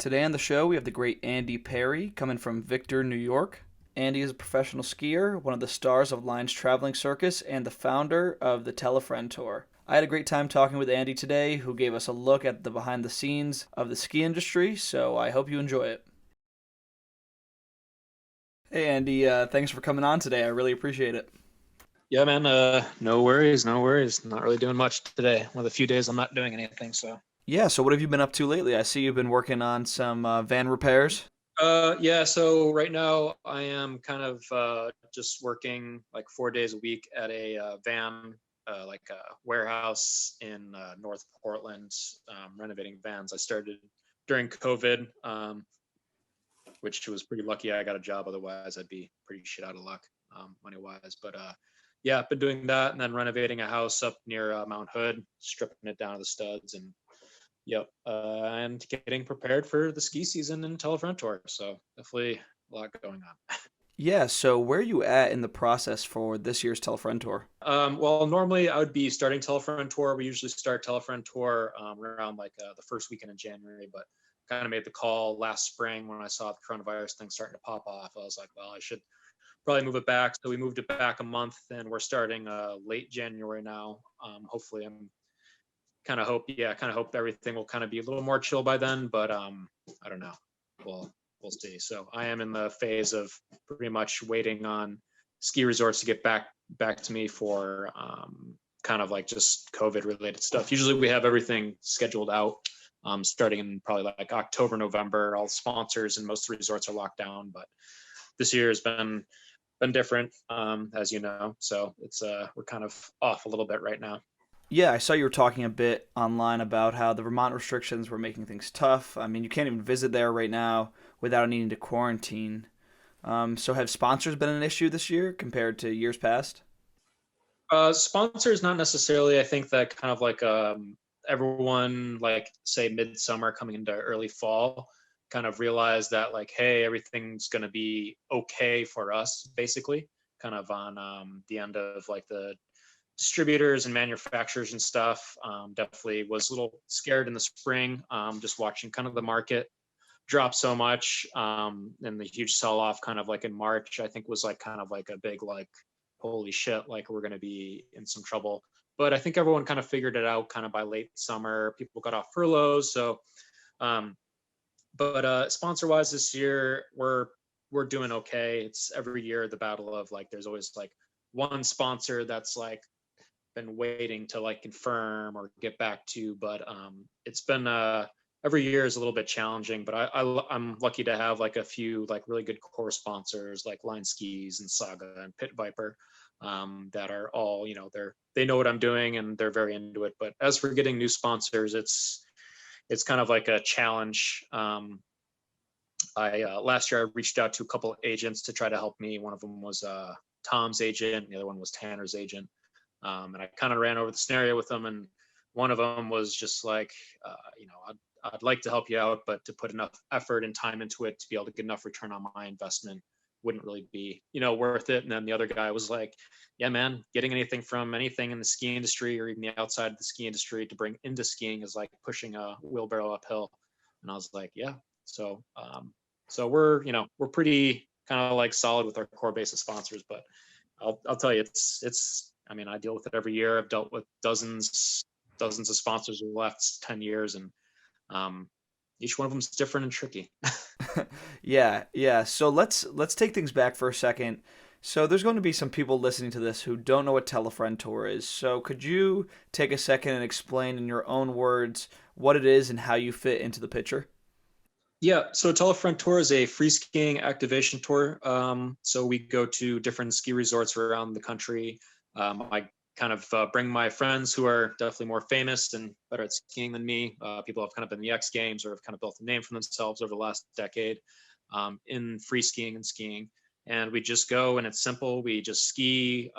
Today on the show, we have the great Andy Parry coming from Victor, New York. Andy is a professional skier, one of the stars of Line's Traveling Circus, and the founder of the Tell a Friend Tour. I had a great time talking with Andy today, who gave us a look at the behind the scenes of the ski industry, so I hope you enjoy it. Hey, Andy, thanks for coming on today. I really appreciate it. Yeah, man. No worries, no worries. Not really doing much today. One of the few days I'm not doing anything. So, Yeah, so what have you been up to lately? I see you've been working on some van repairs. yeah. So right now I am kind of just working like 4 days a week at a van, like a warehouse in North Portland, renovating vans. I started during COVID, which was pretty lucky. I got a job. Otherwise, I'd be pretty shit out of luck, money wise. But yeah, I've been doing that and then renovating a house up near Mount Hood, stripping it down to the studs, and yep, and getting prepared for the ski season in Telefront Tour. So definitely a lot going on. Yeah, so where are you at in the process for this year's Telefriend Tour? Well, normally I would be starting Telefront Tour. We usually start Telefront Tour around like the first weekend in January, but kind of made the call last spring when I saw the coronavirus thing starting to pop off. I was like, well, I should probably move it back. So we moved it back a month, and we're starting late January now. Hopefully, I'm kind of hope everything will kind of be a little more chill by then. But I don't know. We'll see. So I am in the phase of pretty much waiting on ski resorts to get back to me for kind of like just COVID related stuff. Usually we have everything scheduled out. Starting in probably like October, November. All sponsors and most resorts are locked down, but this year has been different, as you know. So it's we're kind of off a little bit right now. Yeah, I saw you were talking a bit online about how the Vermont restrictions were making things tough. I mean, you can't even visit there right now without needing to quarantine. So have sponsors been an issue this year compared to years past? Sponsors, not necessarily. I think that kind of like everyone, like say midsummer coming into early fall, kind of realized that like, hey, everything's going to be okay for us, basically, kind of on the end of like the distributors and manufacturers and stuff. Definitely was a little scared in the spring, just watching kind of the market drop so much, and the huge sell off kind of like in March, I think was like kind of like a big like, holy shit, like we're going to be in some trouble. But I think everyone kind of figured it out kind of by late summer. People got off furloughs. So, um, but sponsor wise this year, we're doing okay. It's every year the battle of like, there's always like one sponsor that's like been waiting to like confirm or get back to, but it's been every year is a little bit challenging. But I'm lucky to have like a few like really good core sponsors like Line Skis and Saga and Pit Viper, that are all, they know what I'm doing and they're very into it. But as for getting new sponsors, it's kind of like a challenge. I last year I reached out to a couple of agents to try to help me. One of them was Tom's agent, the other one was Tanner's agent. And I kind of ran over the scenario with them, and one of them was just like, I'd like to help you out, but to put enough effort and time into it to be able to get enough return on my investment wouldn't really be, worth it. And then the other guy was like, yeah, man, getting anything from anything in the ski industry or even the outside of the ski industry to bring into skiing is like pushing a wheelbarrow uphill. And I was like, yeah. So we're pretty kind of like solid with our core base of sponsors, but I'll tell you, it's. I mean, I deal with it every year. I've dealt with dozens of sponsors over the last 10 years, and each one of them is different and tricky. Yeah, yeah. So let's take things back for a second. So there's going to be some people listening to this who don't know what Telefriend Tour is. So could you take a second and explain in your own words what it is and how you fit into the picture? Yeah, so Telefront Tour is a free skiing activation tour. So we go to different ski resorts around the country. I kind of bring my friends who are definitely more famous and better at skiing than me. People have kind of been in the X Games or have kind of built a name for themselves over the last decade, in free skiing and skiing. And we just go, and it's simple. We just ski,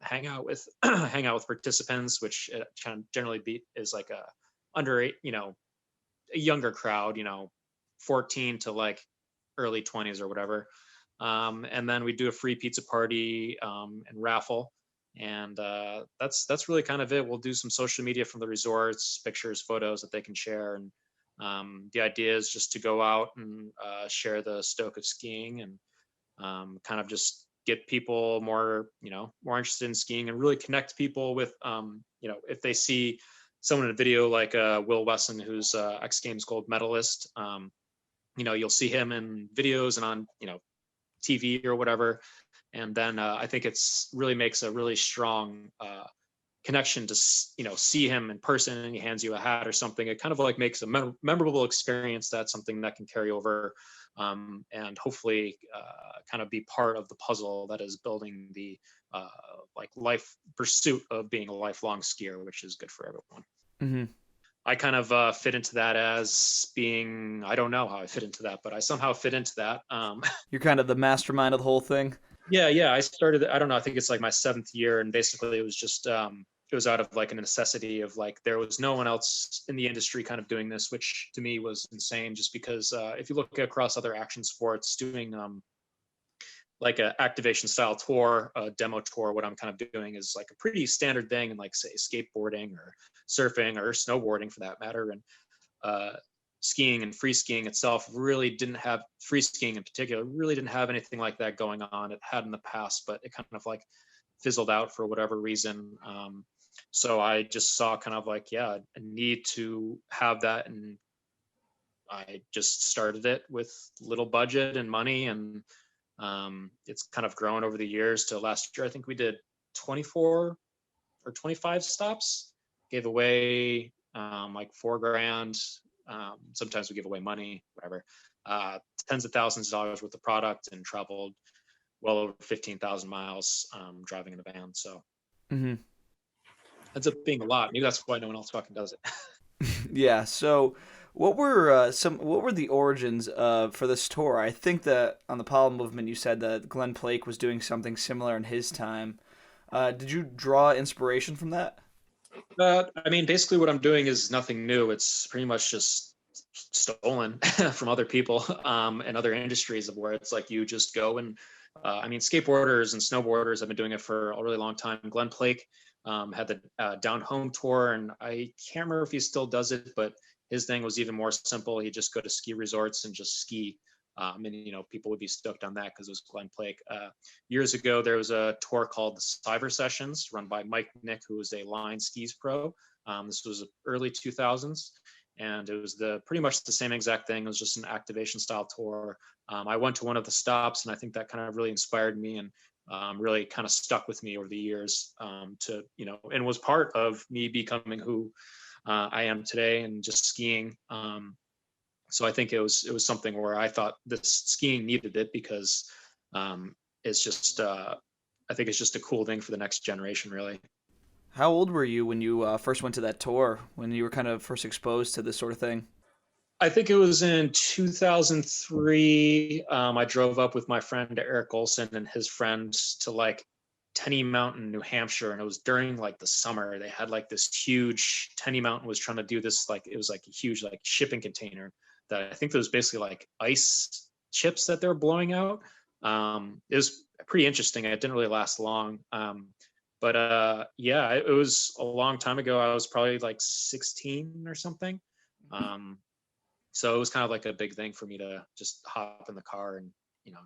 hang out with hang out with participants, which kind of generally is like a under eight, a younger crowd, 14 to like early 20s or whatever. And then we do a free pizza party, and raffle. And that's really kind of it. We'll do some social media from the resorts, pictures, photos that they can share. And The idea is just to go out and share the stoke of skiing, and kind of just get people more interested in skiing, and really connect people with, if they see someone in a video like Will Wesson, who's X Games gold medalist, you'll see him in videos and on, TV or whatever. And then I think it's really makes a really strong connection to see him in person, and he hands you a hat or something. It kind of like makes a memorable experience. That's something that can carry over, and hopefully kind of be part of the puzzle that is building the like life pursuit of being a lifelong skier, which is good for everyone. Mm-hmm. I kind of fit into that as being, I don't know how I fit into that, but I somehow fit into that. You're kind of the mastermind of the whole thing. Yeah. I started, I don't know, I think it's like my 7th year. And basically it was just, it was out of like a necessity of like, there was no one else in the industry kind of doing this, which to me was insane, just because if you look across other action sports, doing like a activation style tour, a demo tour, what I'm kind of doing is like a pretty standard thing in like, say, skateboarding or surfing or snowboarding for that matter. And skiing and free skiing itself really didn't have, free skiing in particular really didn't have anything like that going on. It had in the past, but it kind of like fizzled out for whatever reason. So I just saw kind of like, yeah, a need to have that. And I just started it with little budget and money. And it's kind of grown over the years to last year. I think we did 24 or 25 stops, gave away like $4,000. Sometimes we give away money, whatever. Tens of thousands of dollars worth of product, and traveled well over 15,000 miles driving in a van. So Mm-hmm. ends up being a lot. Maybe that's why no one else fucking does it. Yeah. So, what were the origins for this tour? I think that on the Apollo movement, you said that Glenn Plake was doing something similar in his time. Did you draw inspiration from that? I mean, basically what I'm doing is nothing new. It's pretty much just stolen from other people and other industries, of where it's like you just go and I mean, skateboarders and snowboarders have been doing it for a really long time. Glenn Plake had the Down Home tour, and I can't remember if he still does it, but his thing was even more simple. He'd just go to ski resorts and just ski. And people would be stoked on that because it was Glenn Plake. Years ago, there was a tour called the Cyber Sessions, run by Mike Nick, who was a line skis pro. This was early 2000s, and it was pretty much the same exact thing. It was just an activation style tour. I went to one of the stops, and I think that kind of really inspired me, and really kind of stuck with me over the years, and was part of me becoming who I am today, and just skiing. So I think it was something where I thought this skiing needed it, because it's just I think it's just a cool thing for the next generation, really. How old were you when you first went to that tour? When you were kind of first exposed to this sort of thing? I think it was in 2003. I drove up with my friend Eric Olson and his friends to like Tenny Mountain, New Hampshire, and it was during like the summer. They had like this huge, Tenny Mountain was trying to do this, like it was like a huge like shipping container that I think there was basically like ice chips that they were blowing out. It was pretty interesting. It didn't really last long. But yeah, it was a long time ago. I was probably like 16 or something. Um, so it was kind of like a big thing for me to just hop in the car and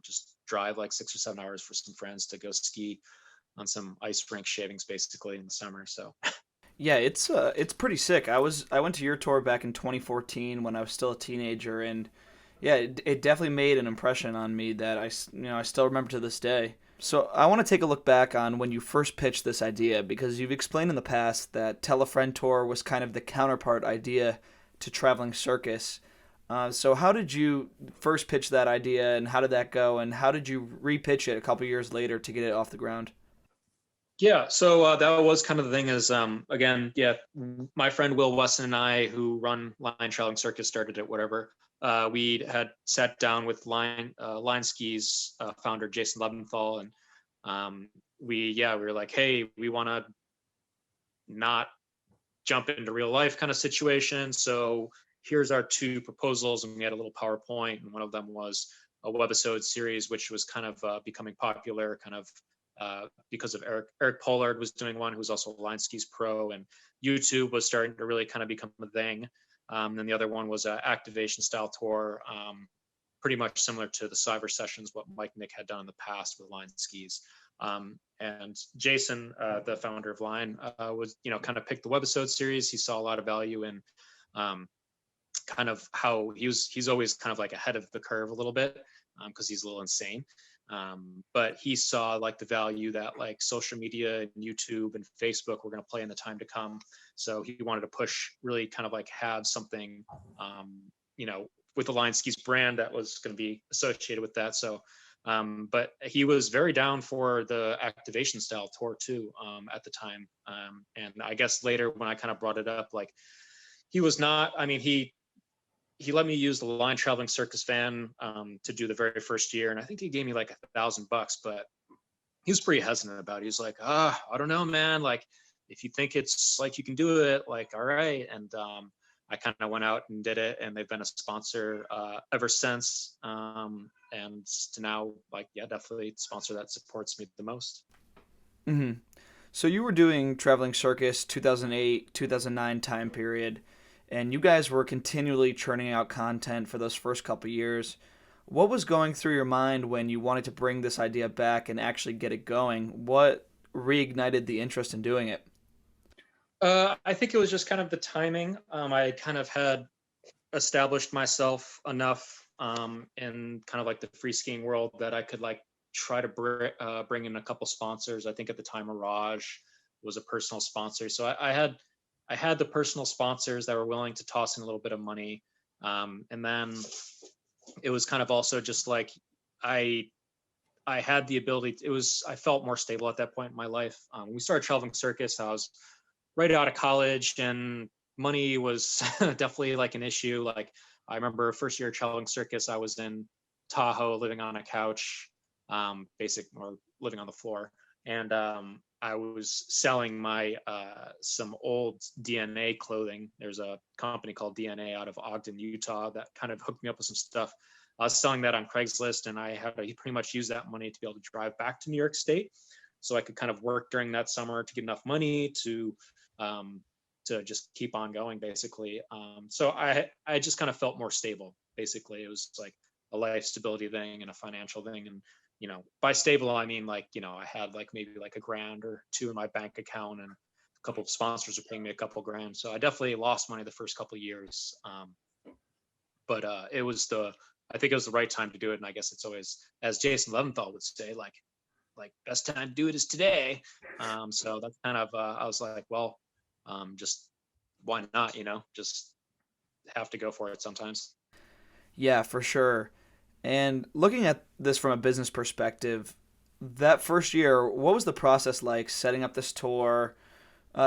just drive like 6 or 7 hours for some friends to go ski on some ice rink shavings, basically, in the summer. So Yeah, it's pretty sick. I went to your tour back in 2014 when I was still a teenager, and yeah, it definitely made an impression on me that I still remember to this day. So I want to take a look back on when you first pitched this idea, because you've explained in the past that Tell a Friend Tour was kind of the counterpart idea to Traveling Circus. So how did you first pitch that idea, and how did that go, and how did you repitch it a couple years later to get it off the ground? yeah, so that was kind of the thing is, again, yeah, my friend Will Wesson and I, who run Line Traveling Circus, started it, whatever. We had sat down with Line Skis founder Jason Levinthal, and we were like, hey, we want to not jump into real life kind of situation. So here's our 2 proposals, and we had a little PowerPoint, and one of them was a webisode series, which was kind of becoming popular, kind of because of Eric Pollard was doing one, who's also a Line Skis pro, and YouTube was starting to really kind of become a thing. Then the other one was an activation style tour, pretty much similar to the Cyber Sessions, what Mike Nick had done in the past with Line skis. And Jason, the founder of Line, was, kind of picked the webisode series. He saw a lot of value in kind of how he's always kind of like ahead of the curve a little bit, because he's a little insane. But he saw like the value that like social media and YouTube and Facebook were going to play in the time to come. So he wanted to push, really kind of like have something, with the Line Skis brand that was going to be associated with that. So, but he was very down for the activation style tour too, at the time. And I guess later when I kind of brought it up, like he was not, I mean, he let me use the Line Traveling Circus van, to do the very first year. And I think he gave me like $1,000, but he was pretty hesitant about it. He's like, I don't know, man. Like, if you think it's like you can do it, like, all right. And I kind of went out and did it, and they've been a sponsor ever since. And to now, like, yeah, definitely a sponsor that supports me the most. Mm-hmm. So you were doing Traveling Circus 2008, 2009 time period, and you guys were continually churning out content for those first couple years. What was going through your mind when you wanted to bring this idea back and actually get it going? What reignited the interest in doing it? I think it was just kind of the timing. I kind of had established myself enough, in kind of like the free skiing world that I could like try to bring in a couple sponsors. I think at the time Mirage was a personal sponsor, so I had the personal sponsors that were willing to toss in a little bit of money, and then it was kind of also just like I I had the ability. I felt more stable at that point in my life. When we started Traveling Circus, I was right out of college, and money was definitely like an issue. Like I remember first year Traveling Circus, I was in Tahoe living on a couch, basic or living on the floor, and I was selling my some old DNA clothing. There's a company called DNA out of Ogden, Utah, that kind of hooked me up with some stuff. I was selling that on Craigslist, and I had to pretty much use that money to be able to drive back to New York State, so I could kind of work during that summer to get enough money um, to just keep on going, basically. So I just kind of felt more stable. Basically, it was like a life stability thing and a financial thing. And by stable, I mean like I had like maybe like $1,000 or $2 in my bank account, and a couple of sponsors were paying me a couple grand. So I definitely lost money the first couple of years. But I think it was the right time to do it. And I guess it's always, as Jason Levinthal would say, like best time to do it is today. So that's kind of, I was like, well, just why not, just have to go for it sometimes. Yeah, for sure. And looking at this from a business perspective, that first year, what was the process like setting up this tour?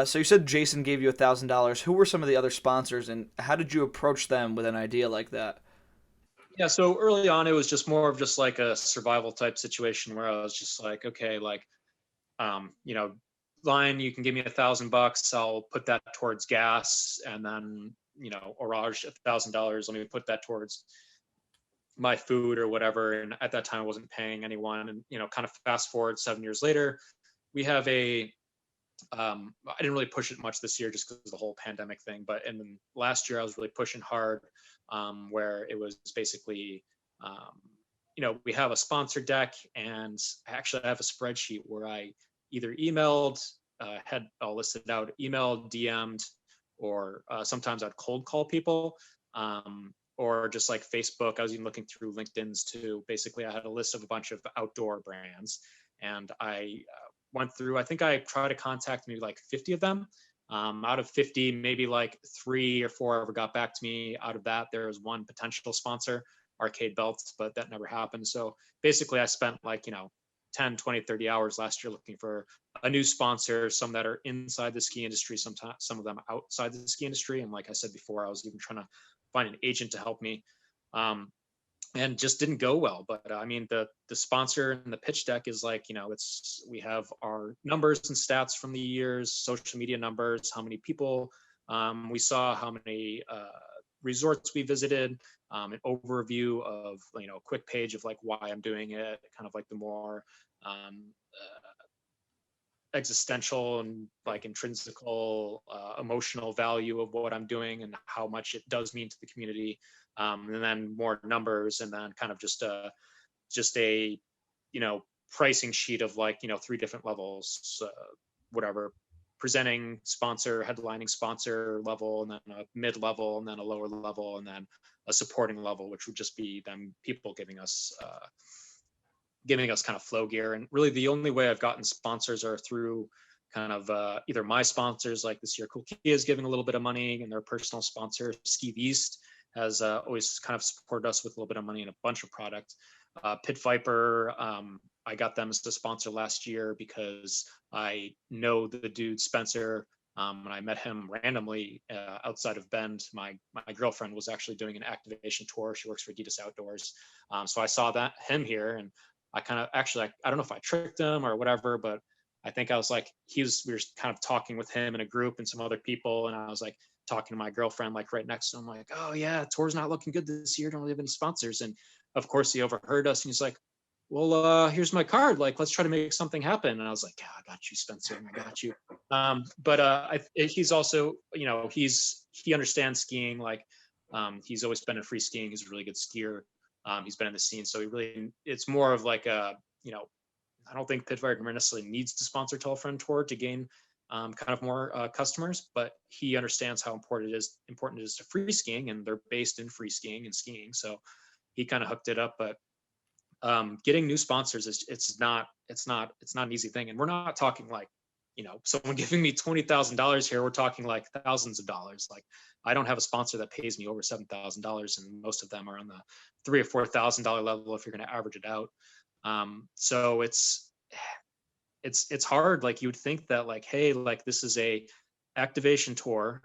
So you said Jason gave you $1,000. Who were some of the other sponsors, and how did you approach them with an idea like that? Yeah, so early on, it was just more of just like a survival type situation where I was just like, okay, like, um, you know, Lion, you can give me $1,000. I'll put that towards gas, and then Orage $1,000. Let me put that towards my food or whatever. And at that time, I wasn't paying anyone. And kind of fast forward 7 years later, we have I didn't really push it much this year just because of the whole pandemic thing. But in last year, I was really pushing hard, where it was basically, we have a sponsor deck, and actually I have a spreadsheet where I either emailed, had all listed out, emailed, DM'd, or sometimes I'd cold call people, or just like Facebook. I was even looking through LinkedIn's too. Basically, I had a list of a bunch of outdoor brands, and I went through, I think I tried to contact maybe like 50 of them. Out of 50, maybe like 3 or 4 ever got back to me. Out of that, there was one potential sponsor, Arcade Belts, but that never happened. So basically, I spent like, 10, 20, 30 hours last year looking for a new sponsor, some that are inside the ski industry, sometimes some of them outside the ski industry. And like I said before, I was even trying to find an agent to help me. And just didn't go well. But I mean, the sponsor and the pitch deck is like, we have our numbers and stats from the years, social media numbers, how many people we saw, how many resorts we visited, an overview of, a quick page of like why I'm doing it, kind of like the more existential and like intrinsical emotional value of what I'm doing and how much it does mean to the community, and then more numbers, and then kind of just a pricing sheet of like 3 different levels, whatever, presenting sponsor, headlining sponsor level, and then a mid level, and then a lower level, and then a supporting level, which would just be them people giving us kind of flow gear. And really the only way I've gotten sponsors are through kind of either my sponsors, like this year Cool Kia is giving a little bit of money, and their personal sponsor Ski East has always kind of supported us with a little bit of money and a bunch of product. Pit Viper, I got them as the sponsor last year because I know the dude Spencer, and I met him randomly outside of Bend. My girlfriend was actually doing an activation tour. She works for Adidas Outdoors, so I saw him here, and I kind of actually I don't know if I tricked him or whatever, but I think I was like we were kind of talking with him in a group and some other people, and I was like talking to my girlfriend like right next to him, like, oh yeah, tour's not looking good this year, don't really have any sponsors. And of course he overheard us, and he's like, well, here's my card, like let's try to make something happen. And I was like, yeah, I got you, Spencer, I got you. But he's also, he understands skiing, like he's always been in free skiing, he's a really good skier. He's been in the scene, so it's more of like I don't think Pit Viper necessarily needs to sponsor Telefriend Tour to gain kind of more customers, but he understands how important it is to free skiing, and they're based in free skiing and skiing, so he kind of hooked it up. But getting new sponsors it's not an easy thing, and we're not talking like someone giving me $20,000 here. We're talking like thousands of dollars. Like I don't have a sponsor that pays me over $7,000, and most of them are on the $3,000 or $4,000 level if you're going to average it out. So it's hard. Like you would think that like, hey, like this is a activation tour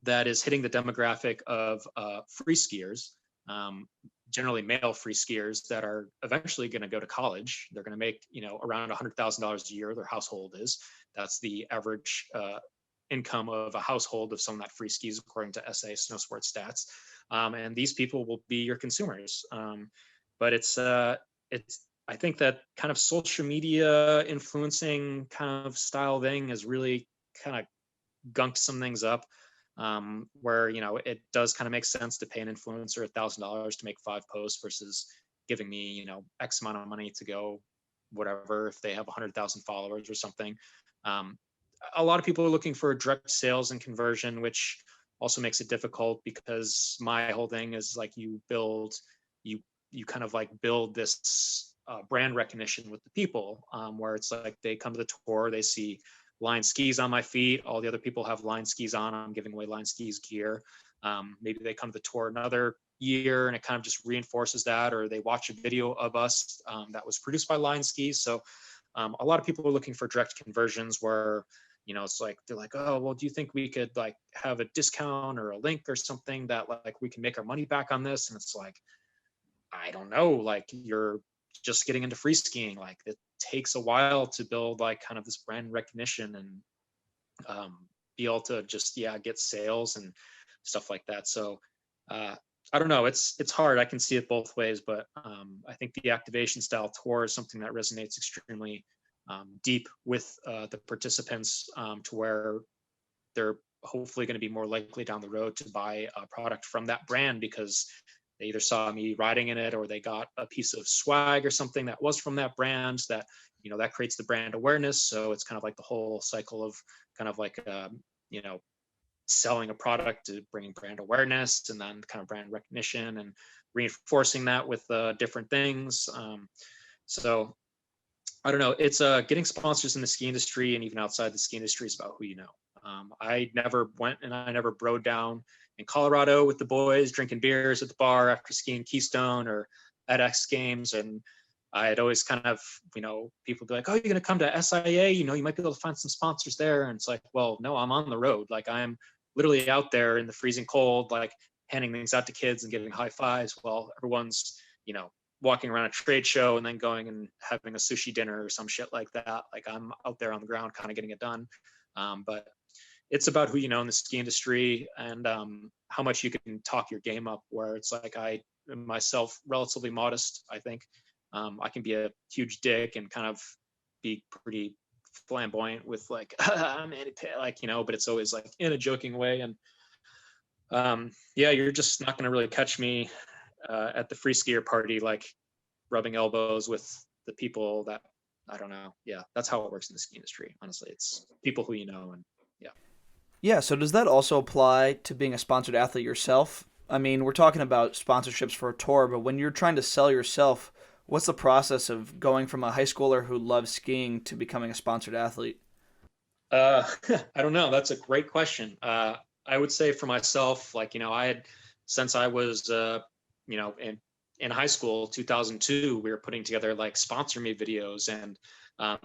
that is hitting the demographic of free skiers, generally male free skiers that are eventually going to go to college. They're going to make around $100,000 a year. Their household is. That's the average income of a household of someone that free skis, according to SA Snow Sports Stats. And these people will be your consumers. But it's I think that kind of social media influencing kind of style thing has really kind of gunked some things up, where it does kind of make sense to pay an influencer $1,000 to make 5 posts versus giving me X amount of money to go whatever if they have 100,000 followers or something. A lot of people are looking for direct sales and conversion, which also makes it difficult because my whole thing is like you kind of like build this brand recognition with the people, where it's like they come to the tour, they see Line skis on my feet, all the other people have Line skis on, I'm giving away Line skis gear. Maybe they come to the tour another year and it kind of just reinforces that, or they watch a video of us that was produced by Line skis. So a lot of people are looking for direct conversions where it's like they're like, oh well, do you think we could like have a discount or a link or something that like we can make our money back on this? And it's like, I don't know, like you're just getting into free skiing, like it takes a while to build like kind of this brand recognition and be able to just get sales and stuff like that. So I don't know, it's hard. I can see it both ways, but I think the activation style tour is something that resonates extremely deep with the participants, to where they're hopefully going to be more likely down the road to buy a product from that brand because they either saw me riding in it or they got a piece of swag or something that was from that brand that, that creates the brand awareness. So it's kind of like the whole cycle of kind of like, selling a product to bringing brand awareness and then kind of brand recognition and reinforcing that with different things. So I don't know. It's getting sponsors in the ski industry and even outside the ski industry is about who you know. I never went and I never broed down in Colorado with the boys drinking beers at the bar after skiing Keystone or at X Games. And I had always kind of, people be like, oh, you're going to come to SIA, you might be able to find some sponsors there. And it's like, well, no, I'm on the road. Like I'm literally out there in the freezing cold, like handing things out to kids and giving high fives while everyone's, walking around a trade show and then going and having a sushi dinner or some shit like that. Like I'm out there on the ground kind of getting it done. But it's about who you know in the ski industry and how much you can talk your game up, where it's like I myself relatively modest. I think I can be a huge dick and kind of be pretty flamboyant with like I'm Andy Parry, like, but it's always like in a joking way. And yeah, you're just not going to really catch me at the free skier party, like rubbing elbows with the people that I don't know. Yeah, that's how it works in the ski industry. Honestly, it's people who you know, and yeah. Yeah, so does that also apply to being a sponsored athlete yourself? I mean, we're talking about sponsorships for a tour, but when you're trying to sell yourself, what's the process of going from a high schooler who loves skiing to becoming a sponsored athlete? Uh, I don't know. That's a great question. I would say for myself, like, I had, since I was, in high school, 2002, we were putting together like sponsor me videos and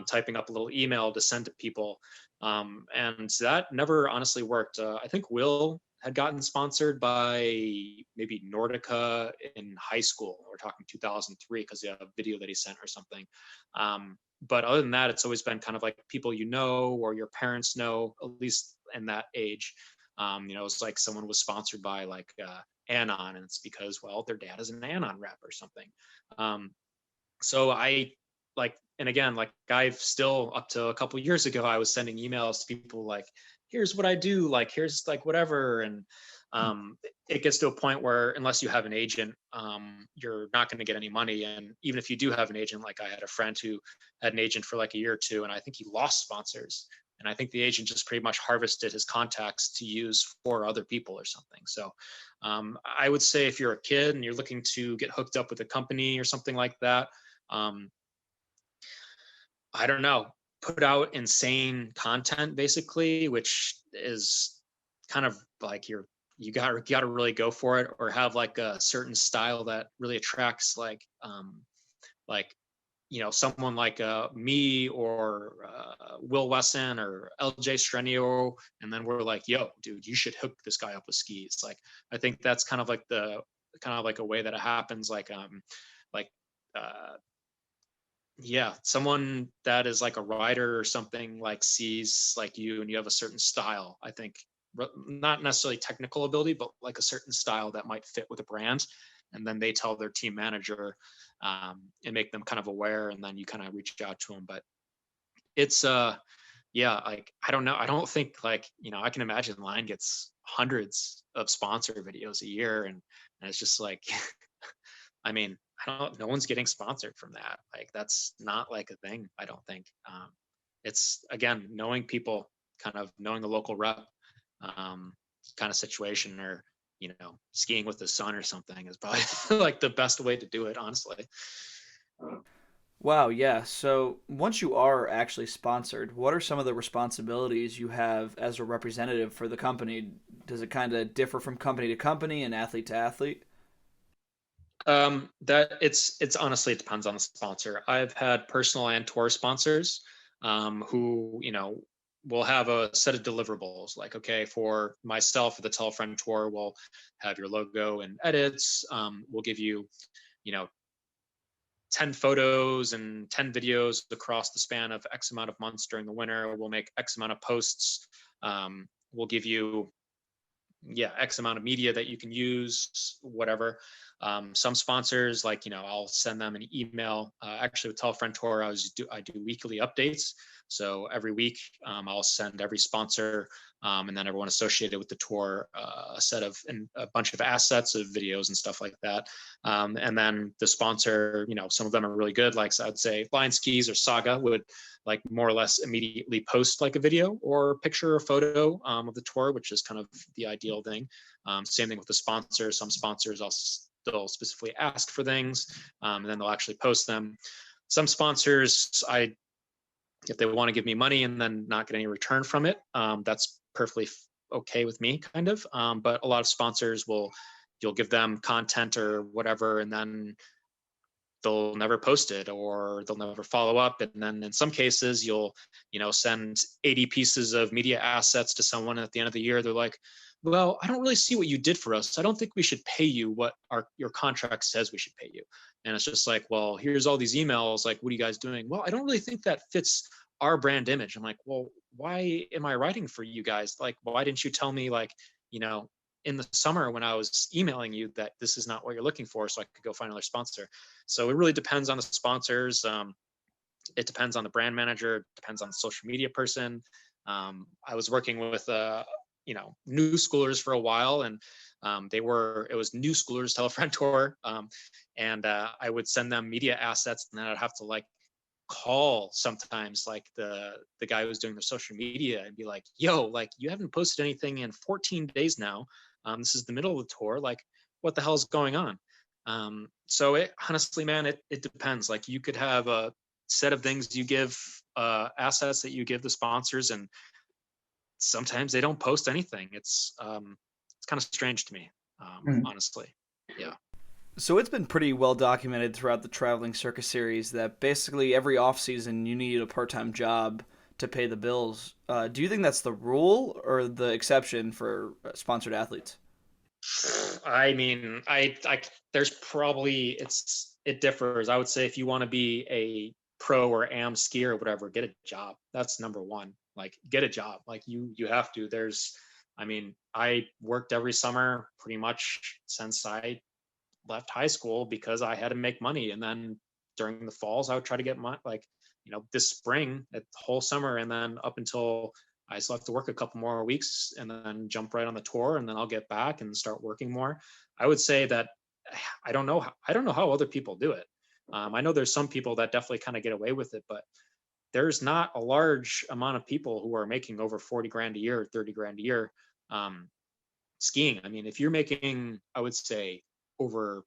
typing up a little email to send to people. And that never honestly worked. I think Will had gotten sponsored by maybe Nordica in high school. We're talking 2003 because he had a video that he sent or something. But other than that, it's always been kind of like people or your parents know, at least in that age. It's like someone was sponsored by like Anon, and it's because, well, their dad is an Anon rep or something. So I like, and again, like I've still, up to a couple of years ago, I was sending emails to people like, here's what I do, like here's like whatever. And it gets to a point where unless you have an agent, you're not going to get any money. And even if you do have an agent, like I had a friend who had an agent for like a year or two, and I think he lost sponsors. And I think the agent just pretty much harvested his contacts to use for other people or something. So I would say if you're a kid and you're looking to get hooked up with a company or something like that, um, I don't know, put out insane content basically, which is kind of like you got to really go for it, or have like a certain style that really attracts like someone like me or Will Wesson or LJ Strenio, and then we're like, yo, dude, you should hook this guy up with skis. Like, I think that's kind of like a way that it happens. Like uh, yeah, someone that is like a writer or something like sees like you and you have a certain style. I think not necessarily technical ability, but like a certain style that might fit with a brand, and then they tell their team manager and make them kind of aware, and then you kind of reach out to them. But it's yeah, like I don't know, I don't think like I can imagine Line gets hundreds of sponsor videos a year, and it's just like I mean, I don't, no one's getting sponsored from that. Like that's not like a thing, I don't think. It's again, knowing people, kind of knowing the local rep kind of situation, or, skiing with the sun or something is probably like the best way to do it, honestly. Wow, yeah. So once you are actually sponsored, what are some of the responsibilities you have as a representative for the company? Does it kind of differ from company to company and athlete to athlete? That it's honestly, it depends on the sponsor. I've had personal and tour sponsors who, will have a set of deliverables. Like, okay, for myself, for the Tell a Friend tour, we'll have your logo and edits. We'll give you, you know, 10 photos and 10 videos across the span of X amount of months during the winter. We'll make X amount of posts. We'll give you, yeah, X amount of media that you can use, whatever. Some sponsors, like, I'll send them an email. Actually, with Tell a Friend Tour, I do weekly updates. So every week, I'll send every sponsor and then everyone associated with the tour a set of and a bunch of assets of videos and stuff like that. And then the sponsor, some of them are really good. Like, so I'd say Line Skis or Saga would like more or less immediately post like a video or picture or photo of the tour, which is kind of the ideal thing. Same thing with the sponsors. Some sponsors they'll specifically ask for things, and then they'll actually post them. Some sponsors, if they want to give me money and then not get any return from it, that's perfectly okay with me, kind of. But a lot of sponsors you'll give them content or whatever, and then they'll never post it or they'll never follow up. And then in some cases you'll send 80 pieces of media assets to someone, and at the end of the year they're like, well, I don't really see what you did for us. I don't think we should pay you what your contract says we should pay you. And it's just like, well, here's all these emails, like, what are you guys doing? Well, I don't really think that fits our brand image. I'm like, well, why am I writing for you guys? Like, why didn't you tell me, like, in the summer when I was emailing you that this is not what you're looking for, so I could go find another sponsor? So it really depends on the sponsors. it depends on the brand manager, it depends on the social media person. I was working with new schoolers for a while, and it was new schoolers telefriend tour, and I would send them media assets, and then I'd have to like call sometimes like the guy who was doing their social media and be like, yo, like you haven't posted anything in 14 days now. This is the middle of the tour, like what the hell is going on? So it honestly, man, it depends. Like you could have a set of things you give, assets that you give the sponsors, and sometimes they don't post anything. It's kind of strange to me, honestly. Yeah. So it's been pretty well documented throughout the Traveling Circus series that basically every off season you need a part-time job to pay the bills. Do you think that's the rule or the exception for sponsored athletes? I mean, there's probably it differs. I would say if you want to be a pro or am skier or whatever, get a job. That's number one. Like get a job. Like you have to. I mean, I worked every summer pretty much since I left high school because I had to make money. And then during the falls, I would try to get my like, this spring, the whole summer, and then up until I still have to work a couple more weeks and then jump right on the tour, and then I'll get back and start working more. I would say that I don't know how other people do it. I know there's some people that definitely kind of get away with it, but there's not a large amount of people who are making over 40 grand a year, 30 grand a year, um, skiing. I mean, if you're making, I would say, over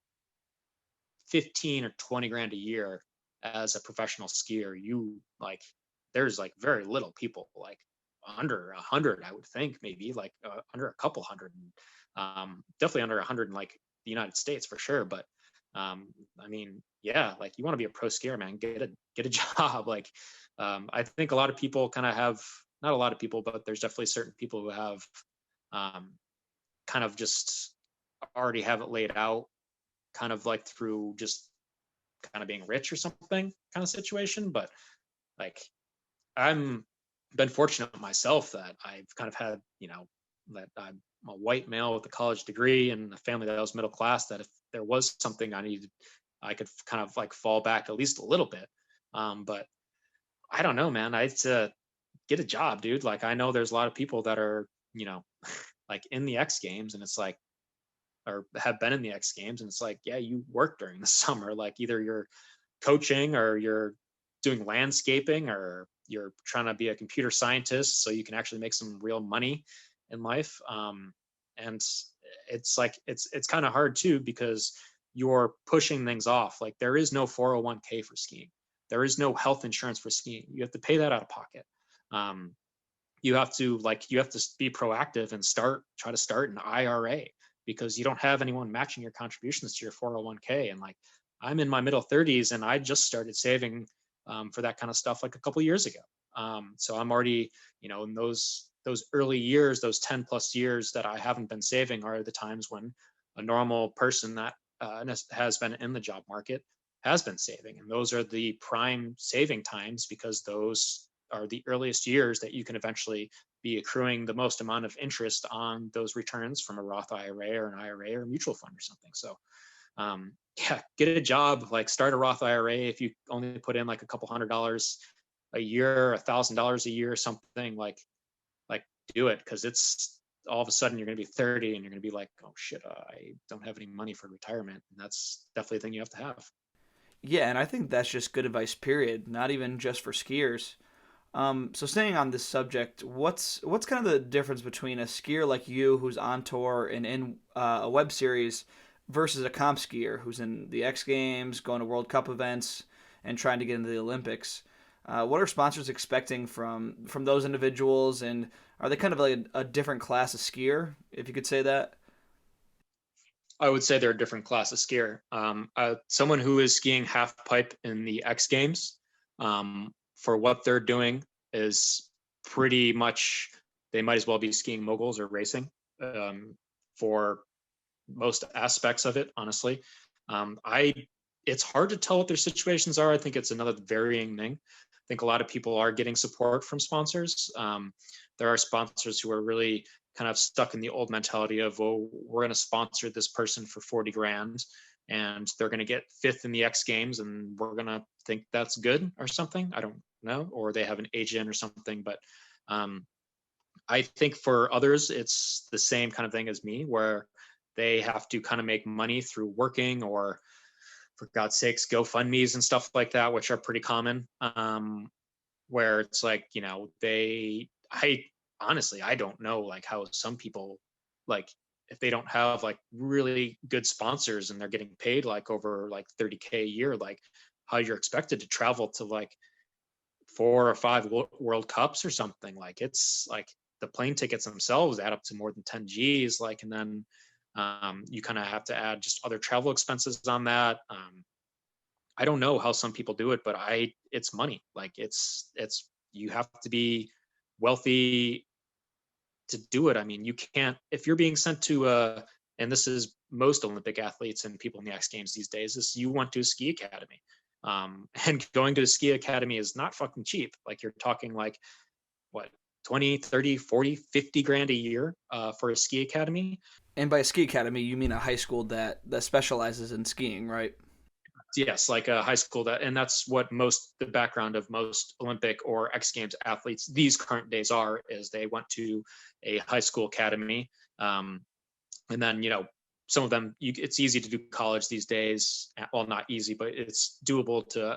15 or 20 grand a year as a professional skier, there's like very little people like under 100, I would think, maybe like under a couple hundred, definitely under 100 in like the United States for sure. But I mean, yeah, like you want to be a pro skier, man, get a job. Like I think a lot of people kind of have, not a lot of people, but there's definitely certain people who have um, kind of just already have it laid out, kind of like through just kind of being rich or something kind of situation. But like I'm been fortunate myself that I've kind of had, that I'm a white male with a college degree and a family that was middle class, that if there was something I needed, I could kind of like fall back at least a little bit. But I don't know, man. Get a job, dude. Like I know there's a lot of people that are, like in the X Games, and it's like, or have been in the X Games, and it's like, yeah, you work during the summer. Like either you're coaching or you're doing landscaping or you're trying to be a computer scientist so you can actually make some real money in life. And it's like it's kind of hard too, because you're pushing things off. Like there is no 401k for skiing. There is no health insurance for skiing. You have to pay that out of pocket. Um, you have to be proactive and try to start an IRA, because you don't have anyone matching your contributions to your 401k. And like I'm in my middle 30s and I just started saving for that kind of stuff like a couple of years ago. So I'm already, in those early years, those 10 plus years that I haven't been saving are the times when a normal person that has been in the job market has been saving. And those are the prime saving times, because those are the earliest years that you can eventually be accruing the most amount of interest on those returns from a Roth IRA or an IRA or a mutual fund or something. So yeah, get a job, like start a Roth IRA. If you only put in like a couple $100 a year, $1,000 a year or something, like do it. Cause it's all of a sudden you're going to be 30 and you're going to be like, oh shit, I don't have any money for retirement. And that's definitely a thing you have to have. Yeah, and I think that's just good advice, period. Not even just for skiers. So staying on this subject, what's kind of the difference between a skier like you who's on tour and in a web series versus a comp skier who's in the X Games, going to World Cup events, and trying to get into the Olympics? What are sponsors expecting from those individuals, and are they kind of like a different class of skier, if you could say that? I would say they're a different class of skier. Someone who is skiing half pipe in the X Games, for what they're doing is pretty much, they might as well be skiing moguls or racing, for most aspects of it, honestly. It's hard to tell what their situations are. I think it's another varying thing. I think a lot of people are getting support from sponsors. There are sponsors who are really kind of stuck in the old mentality of, oh, we're going to sponsor this person for 40 grand. and they're going to get fifth in the X Games, and we're going to think that's good or something. I don't know, or they have an agent or something. But I think for others, it's the same kind of thing as me, where they have to kind of make money through working, or for God's sakes, GoFundMe's and stuff like that, which are pretty common. Where it's like, I honestly, I don't know like how some people, like, if they don't have like really good sponsors and they're getting paid like over like 30K a year, like how you're expected to travel to like 4 or 5 World Cups or something. Like, it's like the plane tickets themselves add up to more than 10 G's, like, and then you kind of have to add just other travel expenses on that. I don't know how some people do it, but it's money. Like, you have to be wealthy to do it. I mean, you can't, if you're being sent to and this is most Olympic athletes and people in the X Games these days, is you went to a ski academy. And going to a ski academy is not fucking cheap. Like, you're talking like, what, 20, 30, 40, 50 grand a year for a ski academy. And by a ski academy, you mean a high school that specializes in skiing, right? Yes, like a high school, and that's what the background of most Olympic or X Games athletes these current days are, is they went to a high school academy. And then, some of them, it's easy to do college these days. Well, not easy, but it's doable to,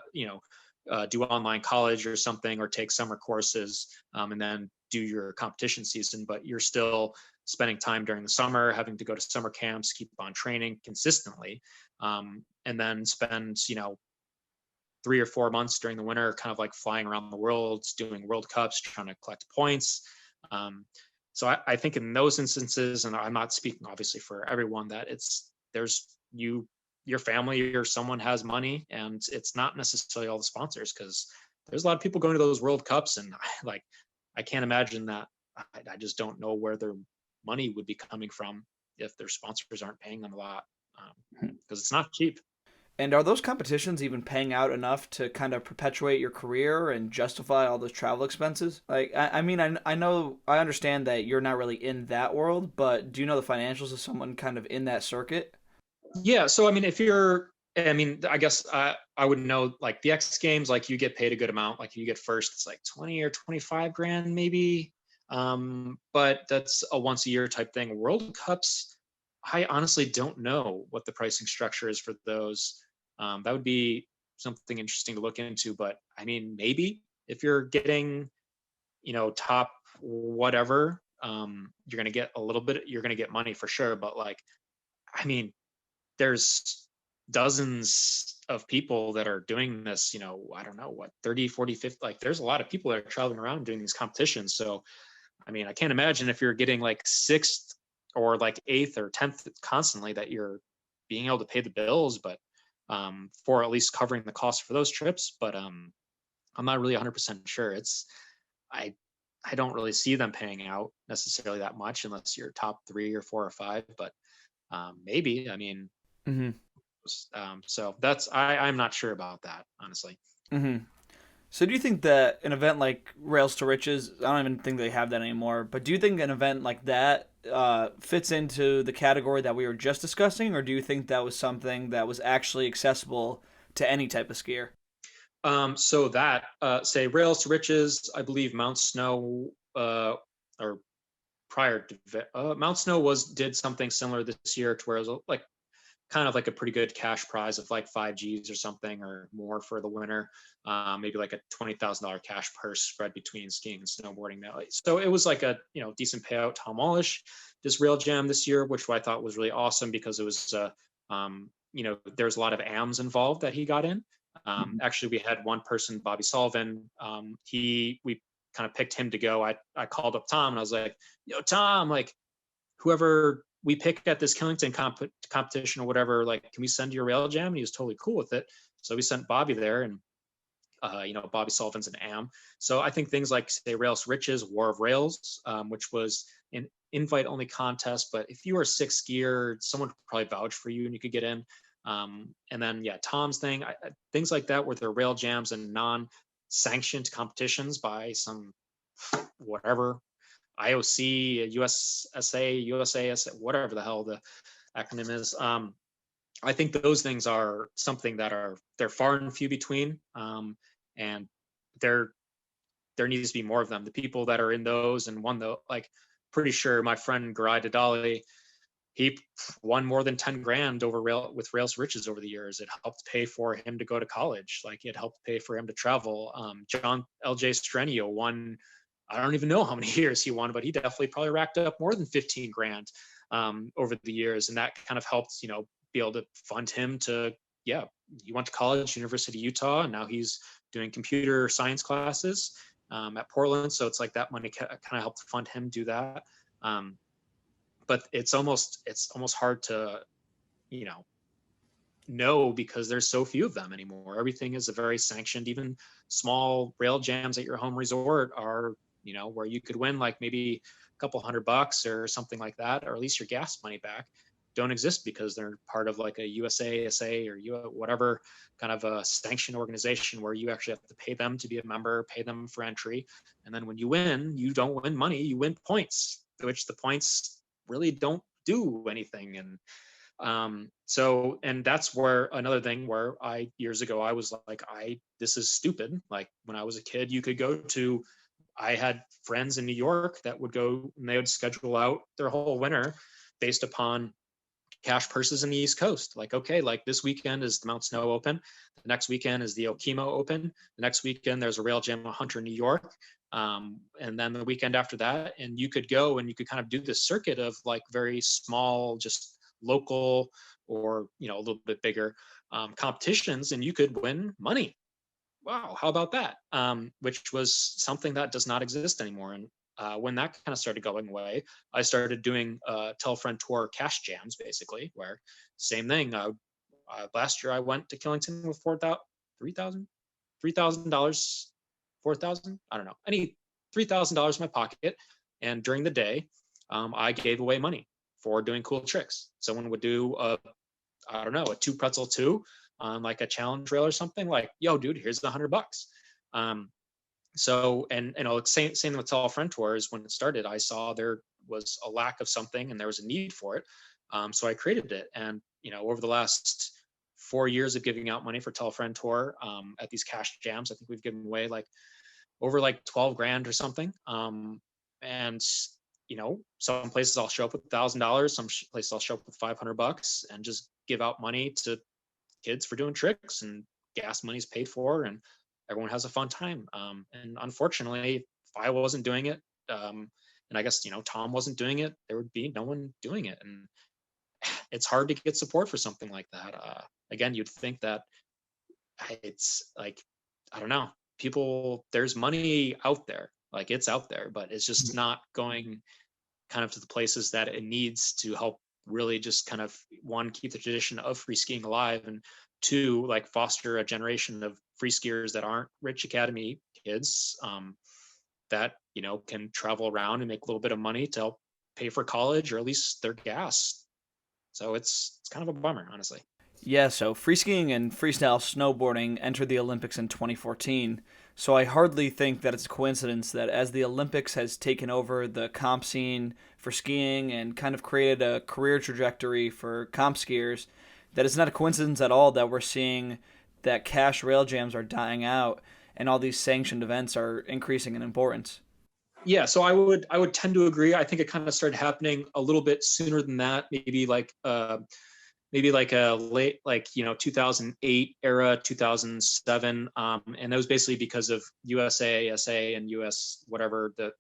do online college or something, or take summer courses, and then do your competition season. But you're still spending time during the summer, having to go to summer camps, keep on training consistently, and then spend, 3 or 4 months during the winter, kind of like flying around the world, doing World Cups, trying to collect points. So I think in those instances, and I'm not speaking obviously for everyone, that your family or someone has money, and it's not necessarily all the sponsors, because there's a lot of people going to those World Cups, and like, I can't imagine that. I just don't know where their money would be coming from if their sponsors aren't paying them a lot, because it's not cheap. And are those competitions even paying out enough to kind of perpetuate your career and justify all those travel expenses? Like, I mean, I know, I understand that you're not really in that world, but do you know the financials of someone kind of in that circuit? Yeah. So, I mean, I guess I would know, like, the X Games, like, you get paid a good amount. Like, you get first, it's like 20 or 25 grand, maybe. But that's a once a year type thing. World Cups, I honestly don't know what the pricing structure is for those. That would be something interesting to look into. But I mean, maybe if you're getting, top whatever, you're going to get a little bit, you're going to get money for sure. But like, I mean, there's dozens of people that are doing this, I don't know, what, 30, 40, 50, like, there's a lot of people that are traveling around doing these competitions. So, I mean, I can't imagine if you're getting like sixth or like eighth or 10th constantly, that you're being able to pay the bills, but for at least covering the cost for those trips. But I'm not really 100% sure. I, I don't really see them paying out necessarily that much, unless you're top 3 or 4 or 5, but maybe, I mean, Mm-hmm. so I'm not sure about that, honestly. Mm-hmm. So do you think that an event like Rails to Riches, I don't even think they have that anymore, but do you think an event like that fits into the category that we were just discussing, or do you think that was something that was actually accessible to any type of skier? So that, say, Rails to Riches, I believe Mount Snow, or prior to Mount Snow did something similar this year, to where it was like kind of like a pretty good cash prize of like 5 G's or something, or more for the winner. Maybe like a $20,000 cash purse spread between skiing and snowboarding. So it was like a decent payout. Tom Wallish, this Rail Jam this year, which I thought was really awesome, because it was there's a lot of AMs involved that he got in. Actually, we had one person, Bobby Sullivan. We kind of picked him to go. I called up Tom, and I was like, "Yo, Tom, like, whoever we pick at this Killington competition or whatever, like, can we send you a Rail Jam?" And he was totally cool with it. So we sent Bobby there, and Bobby Sullivan's an AM. So I think things like, say, Rails Riches, War of Rails, which was an invite-only contest, but if you were a sixth skier, someone would probably vouch for you and you could get in. And then, yeah, Tom's thing, things like that, where they're Rail Jams and non-sanctioned competitions by some whatever IOC, USSA, USASA, whatever the hell the acronym is. I think those things are something that they're far and few between, and there there needs to be more of them. The people that are in those and won the like, pretty sure my friend Garai Dadali, he won more than 10 grand over Rails Riches over the years. It helped pay for him to go to college. Like it helped pay for him to travel. John LJ Strenio won, I don't even know how many years he won, but he definitely probably racked up more than 15 grand over the years. And that kind of helped, be able to fund him to, yeah, he went to college, University of Utah, and now he's doing computer science classes at Portland. So it's like that money kind of helped fund him do that. Um, but it's almost hard to you know because there's so few of them anymore. Everything is a very sanctioned. Even small rail jams at your home resort are where you could win like maybe a couple $100 or something like that, or at least your gas money back, don't exist because they're part of like a USASA or whatever kind of a sanctioned organization where you actually have to pay them to be a member, pay them for entry, and then when you win, you don't win money, you win points, which the points really don't do anything. And that's where another thing where I years ago I was like, this is stupid. Like when I was a kid, you could go to, I had friends in New York that would go and they would schedule out their whole winter based upon cash purses in the East Coast. Like, okay, like this weekend is the Mount Snow Open. The next weekend is the Okemo Open. The next weekend there's a Rail Jam at Hunter, New York. And then the weekend after that, and you could go and you could kind of do this circuit of like very small, just local or a little bit bigger competitions, and you could win money. Wow, how about that? Which was something that does not exist anymore. And when that kind of started going away, I started doing Tell a Friend Tour cash jams, basically, where same thing. Last year I went to Killington with $3,000, 4,000, I don't know, any $3,000 in my pocket. And during the day, I gave away money for doing cool tricks. Someone would do I don't know, a two pretzel two on like a challenge rail or something, like, yo, dude, here's $100. So, and same with Tall Friend Tours. When it started, I saw there was a lack of something and there was a need for it. So I created it. And, over the last 4 years of giving out money for Tall Friend Tour at these cash jams, I think we've given away like over like 12 grand or something. And some places I'll show up with $1,000, some places I'll show up with $500 and just give out money to kids for doing tricks, and gas money's paid for, and everyone has a fun time. And unfortunately, if I wasn't doing it, and I guess Tom wasn't doing it, there would be no one doing it, and it's hard to get support for something like that. Again, you'd think that it's like, I don't know, people, there's money out there, like it's out there, but it's just not going kind of to the places that it needs to help really just kind of, one, keep the tradition of free skiing alive, and two, like foster a generation of free skiers that aren't rich academy kids, that can travel around and make a little bit of money to help pay for college or at least their gas. So it's kind of a bummer, honestly. Yeah, so free skiing and freestyle snowboarding entered the Olympics in 2014. So I hardly think that it's a coincidence that as the Olympics has taken over the comp scene for skiing and kind of created a career trajectory for comp skiers, that it's not a coincidence at all that we're seeing that cash rail jams are dying out and all these sanctioned events are increasing in importance. Yeah, so I would tend to agree. I think it kind of started happening a little bit sooner than that, maybe like a late, like 2008 era, 2007, and that was basically because of USASA and US whatever, the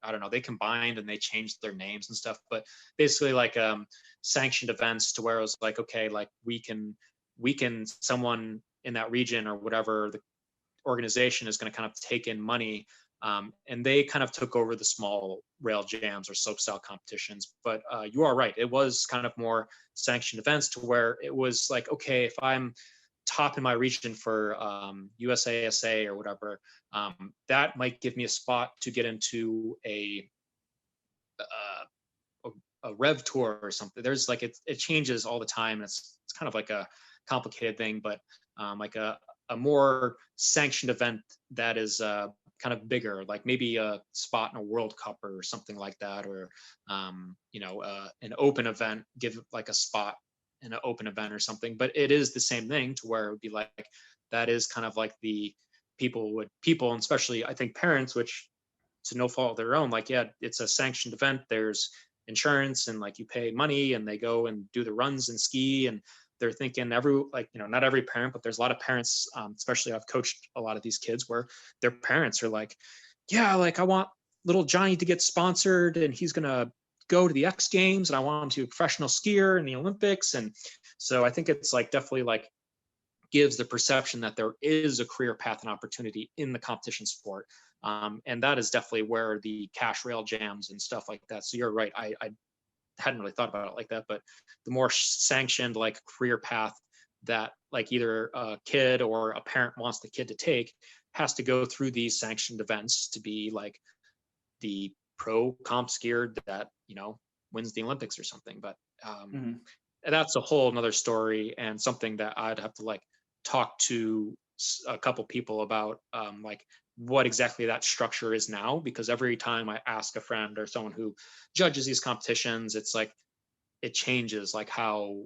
I don't know, they combined and they changed their names and stuff, but basically like sanctioned events, to where it was like, okay, like we can someone in that region or whatever the organization is going to kind of take in money, and they kind of took over the small rail jams or slopestyle competitions. But you are right, it was kind of more sanctioned events, to where it was like, okay, if I'm top in my region for USASA or whatever, that might give me a spot to get into a rev tour or something. There's like, it changes all the time. It's kind of like a complicated thing, but like a more sanctioned event that is kind of bigger, like maybe a spot in a World Cup or something like that, or an open event, give like a spot in an open event or something, but it is the same thing to where it would be like, that is kind of like the people, and especially I think parents, which to no fault of their own, like, yeah, it's a sanctioned event. There's insurance and like you pay money and they go and do the runs and ski. And they're thinking like, not every parent, but there's a lot of parents, especially I've coached a lot of these kids where their parents are like, yeah, like I want little Johnny to get sponsored and he's going to go to the X Games and I want him to be a professional skier in the Olympics. And so I think it's like definitely like gives the perception that there is a career path and opportunity in the competition sport. And that is definitely where the cash rail jams and stuff like that. So you're right. I hadn't really thought about it like that, but the more sanctioned like career path that like either a kid or a parent wants the kid to take has to go through these sanctioned events to be like the pro comp skier that, wins the Olympics or something. But Mm-hmm. that's a whole nother story and something that I'd have to like talk to a couple people about, like what exactly that structure is now, because every time I ask a friend or someone who judges these competitions, it's like it changes, like how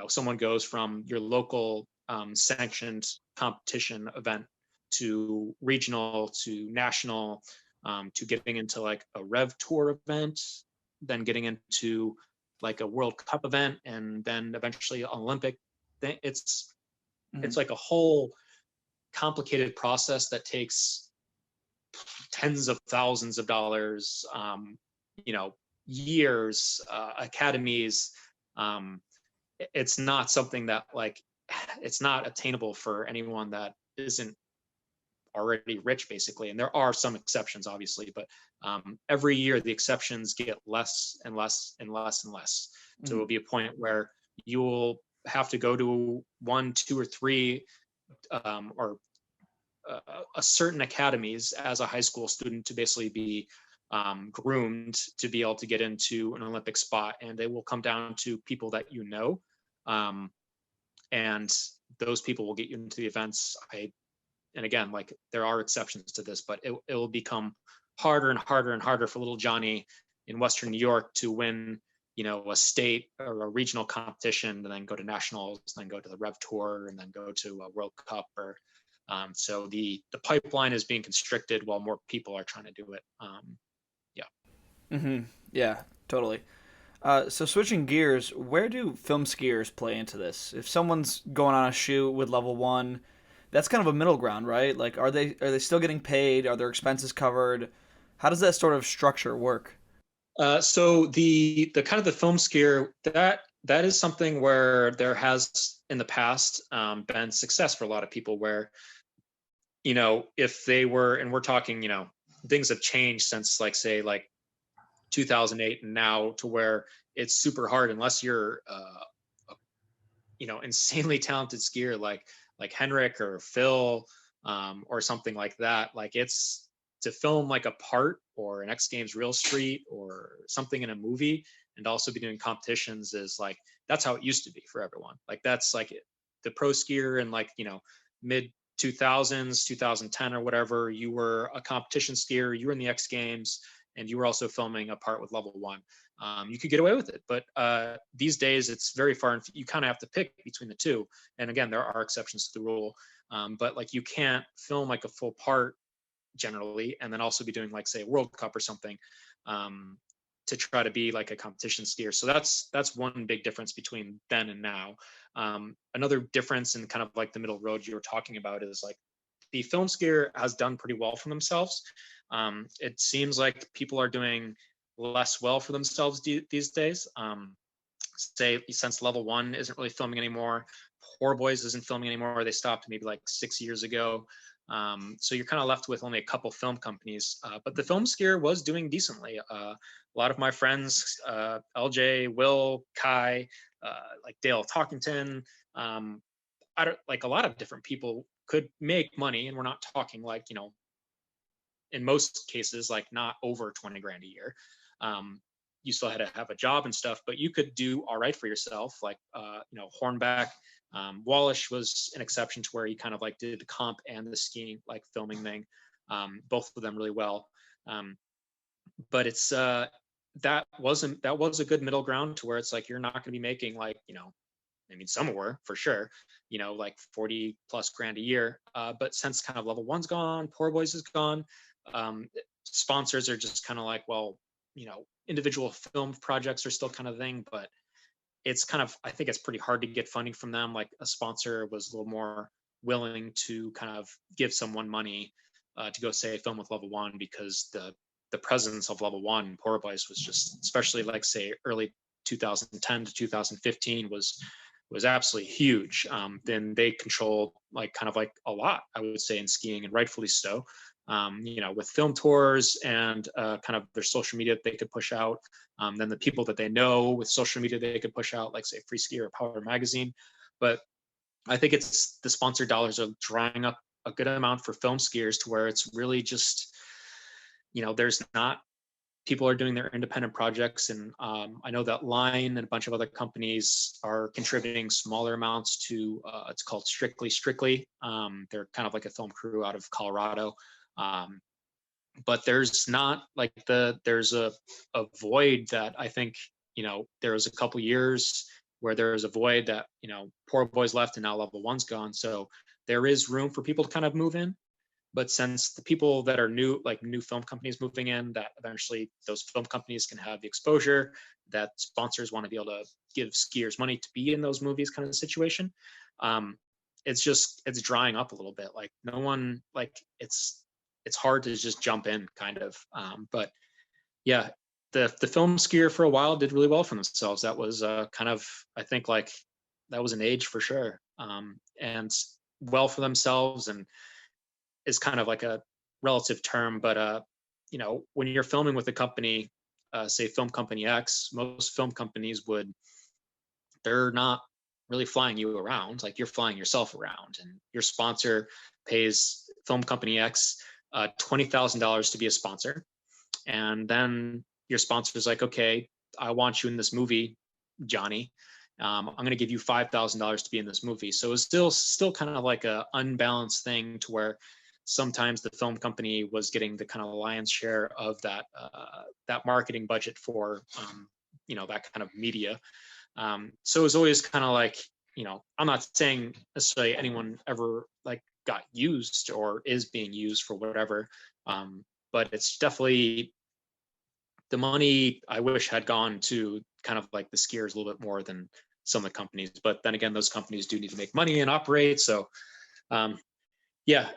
someone goes from your local sanctioned competition event to regional to national, to getting into like a Rev Tour event, then getting into like a World Cup event, and then eventually Olympic thing. It's Mm-hmm. like a whole complicated process that takes tens of thousands of dollars, you know, years, academies. Um, it's not something that like it's not attainable for anyone that isn't already rich, basically. And there are some exceptions, obviously, but every year the exceptions get less and less and less and less. So it will be a point where you'll have to go to one, two, or three, or a certain academies as a high school student to basically be groomed to be able to get into an Olympic spot. And it will come down to people that um, and those people will get you into the events. And again, like there are exceptions to this, but it will become harder and harder and harder for little Johnny in Western New York to win, a state or a regional competition, and then go to nationals, then go to the Rev Tour, and then go to a World Cup. Or so the pipeline is being constricted while more people are trying to do it. Yeah. Mm-hmm. Yeah, totally. So switching gears, where do film skiers play into this? If someone's going on a shoot with level one, that's kind of a middle ground, right? Like, are they still getting paid? Are their expenses covered? How does that sort of structure work? So the kind of the film skier, that is something where there has in the past been success for a lot of people where, if they were, and we're talking, things have changed since like say like 2008 and now, to where it's super hard unless you're insanely talented skier like Henrik or Phil, or something like that. Like it's to film like a part or an X Games real street or something in a movie and also be doing competitions is like that's how it used to be for everyone. Like that's like the pro skier in like mid 2000s 2010 or whatever, you were a competition skier, you were in the X Games, and you were also filming a part with level one. You could get away with it. But these days, it's very far. You kind of have to pick between the two. And again, there are exceptions to the rule. But like you can't film like a full part generally, and then also be doing like say a World Cup or something, to try to be like a competition skier. So that's one big difference between then and now. Another difference in kind of like the middle road you were talking about is like the film skier has done pretty well for themselves. It seems like people are doing less well for themselves these days. Say since level one isn't really filming anymore, Poor Boys isn't filming anymore. They stopped maybe like 6 years ago. So you're kind of left with only a couple film companies. But the film skier was doing decently. A lot of my friends, LJ, Will, Kai, like Dale Talkington, I don't like a lot of different people could make money, and we're not talking like in most cases like not over 20 grand a year. You still had to have a job and stuff, but you could do all right for yourself. Like Hornback, Wallish was an exception to where he kind of like did the comp and the skiing like filming thing, both of them really well. But it's that was a good middle ground to where it's like you're not going to be making like I mean, some were for sure, like 40 plus grand a year. But since kind of level one's gone, Poor Boys is gone, sponsors are just kind of like, well, individual film projects are still kind of thing, but it's kind of, I think it's pretty hard to get funding from them. Like a sponsor was a little more willing to kind of give someone money to go say film with level one, because the presence of level one Poor Boys was just, especially like say early 2010 to 2015 was absolutely huge. Then they controlled like kind of like a lot, I would say, in skiing, and rightfully so. With film tours and kind of their social media that they could push out. Then the people that they know with social media they could push out, like say Free Ski or Power Magazine. But I think it's the sponsor dollars are drying up a good amount for film skiers, to where it's really just, there's not, people are doing their independent projects. And I know that Line and a bunch of other companies are contributing smaller amounts to, it's called Strictly. They're kind of like a film crew out of Colorado. But there's not like there's a void that I think, there was a couple years where there was a void that, Poor Boys left and now level one's gone. So there is room for people to kind of move in. But since the people that are new, like new film companies moving in, that eventually those film companies can have the exposure that sponsors want to be able to give skiers money to be in those movies, kind of situation. It's drying up a little bit. Like no one, like it's hard to just jump in kind of. But yeah, the film skier for a while did really well for themselves. That was kind of, I think, like that was an age for sure. And well for themselves, and is kind of like a relative term, but when you're filming with a company, say Film Company X, most film companies they're not really flying you around. Like you're flying yourself around, and your sponsor pays Film Company X $20,000 to be a sponsor. And then your sponsor's like, okay, I want you in this movie, Johnny. I'm going to give you $5,000 to be in this movie. So it's still kind of like a unbalanced thing, to where sometimes the film company was getting the kind of lion's share of that marketing budget for that kind of media. So it was always kind of like, I'm not saying necessarily anyone ever like got used or is being used for whatever, but it's definitely the money I wish had gone to kind of like the skiers a little bit more than some of the companies. But then again, those companies do need to make money and operate. So yeah,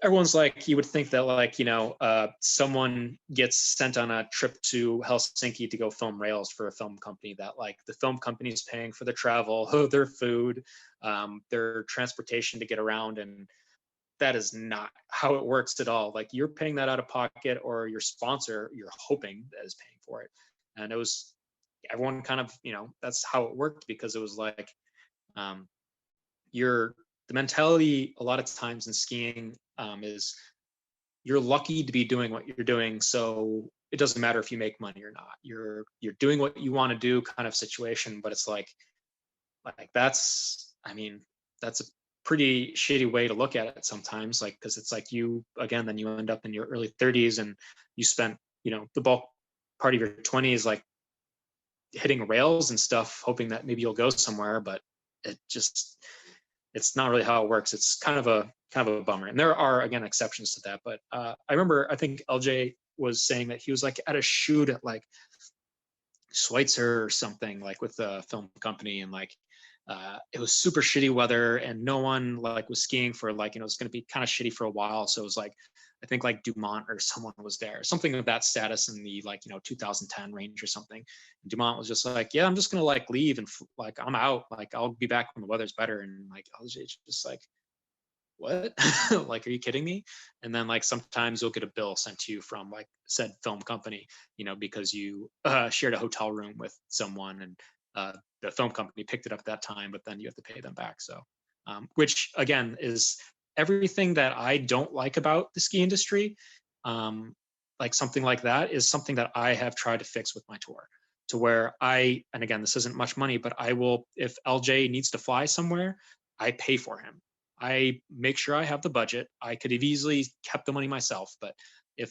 everyone's like, you would think that like, someone gets sent on a trip to Helsinki to go film rails for a film company, that like the film company is paying for their travel, their food, their transportation to get around. And that is not how it works at all. Like you're paying that out of pocket, or your sponsor, you're hoping that is paying for it. And it was, everyone kind of, that's how it worked, because it was like, the mentality a lot of times in skiing is you're lucky to be doing what you're doing. So it doesn't matter if you make money or not. You're doing what you want to do, kind of situation. But it's like that's, I mean, that's a pretty shitty way to look at it sometimes. Like, because it's like then you end up in your early 30s, and you spent, the bulk part of your 20s like hitting rails and stuff, hoping that maybe you'll go somewhere. But it's not really how it works. It's kind of a bummer. And there are, again, exceptions to that. But I remember, I think LJ was saying that he was like at a shoot at like Schweitzer or something, like with the film company, and like it was super shitty weather, and no one like was skiing for like, it's going to be kind of shitty for a while. So it was like, I think like Dumont or someone was there, something of that status in the like 2010 range or something. And Dumont was just like, yeah, I'm just gonna like leave and like I'm out, like I'll be back when the weather's better. And like LJ just like, what? Like, are you kidding me? And then like sometimes you'll get a bill sent to you from like said film company, because you shared a hotel room with someone, and the film company picked it up at that time, but then you have to pay them back. So which again is everything that I don't like about the ski industry. Like something like that is something that I have tried to fix with my tour, to where and again, this isn't much money, but I will, if LJ needs to fly somewhere, I pay for him. I make sure I have the budget. I could have easily kept the money myself, but if,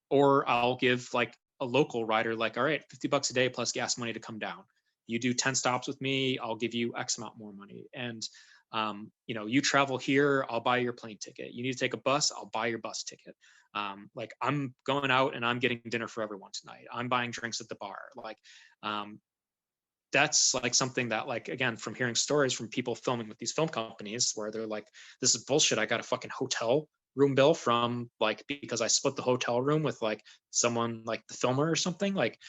or I'll give like a local rider, like, all right, $50 a day plus gas money to come down, you do 10 stops with me, I'll give you X amount more money. And you know, you travel here, I'll buy your plane ticket. You need to take a bus, I'll buy your bus ticket. Like I'm going out and I'm getting dinner for everyone tonight. I'm buying drinks at the bar. Like that's like something that, like, again, from hearing stories from people filming with these film companies where they're like, this is bullshit. I got a fucking hotel room bill from, like, because I split the hotel room with like someone like the filmer or something. Like,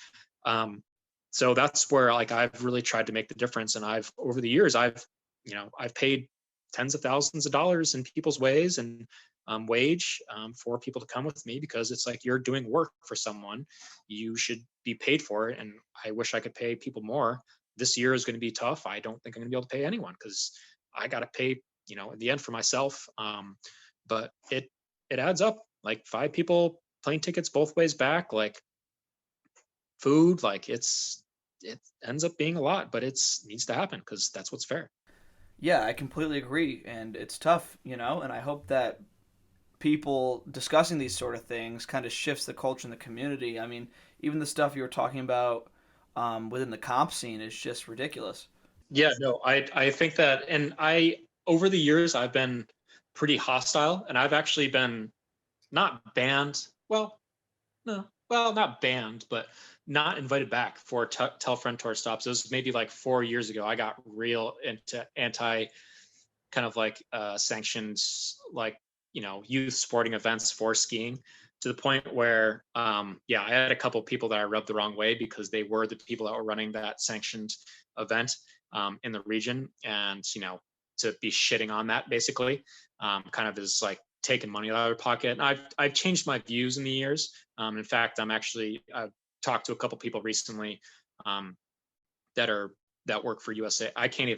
so that's where like I've really tried to make the difference. And I've, over the years, I've paid tens of thousands of dollars in people's ways and wage for people to come with me, because it's like, you're doing work for someone, you should be paid for it. And I wish I could pay people more. This year is going to be tough. I don't think I'm going to be able to pay anyone, because I got to pay, you know, in the end for myself. But it adds up. Like 5 people, plane tickets both ways back, like food, like it ends up being a lot, but it's needs to happen because that's what's fair. Yeah, I completely agree, and it's tough, and I hope that people discussing these sort of things kind of shifts the culture in the community. I mean, even the stuff you were talking about within the comp scene is just ridiculous. Yeah, no, I think that, and I, over the years, I've been pretty hostile, and I've actually been not banned. Well, no, well, not banned, but not invited back for Telfriend stops. It was maybe like 4 years ago. I got real into anti kind of like sanctions, like, you know, youth sporting events for skiing, to the point where yeah, I had a couple people that I rubbed the wrong way because they were the people that were running that sanctioned event in the region. And, you know, to be shitting on that basically kind of is like taking money out of their pocket. And I've changed my views in the years. In fact, I've talked to a couple people recently that are that work for USA. I can't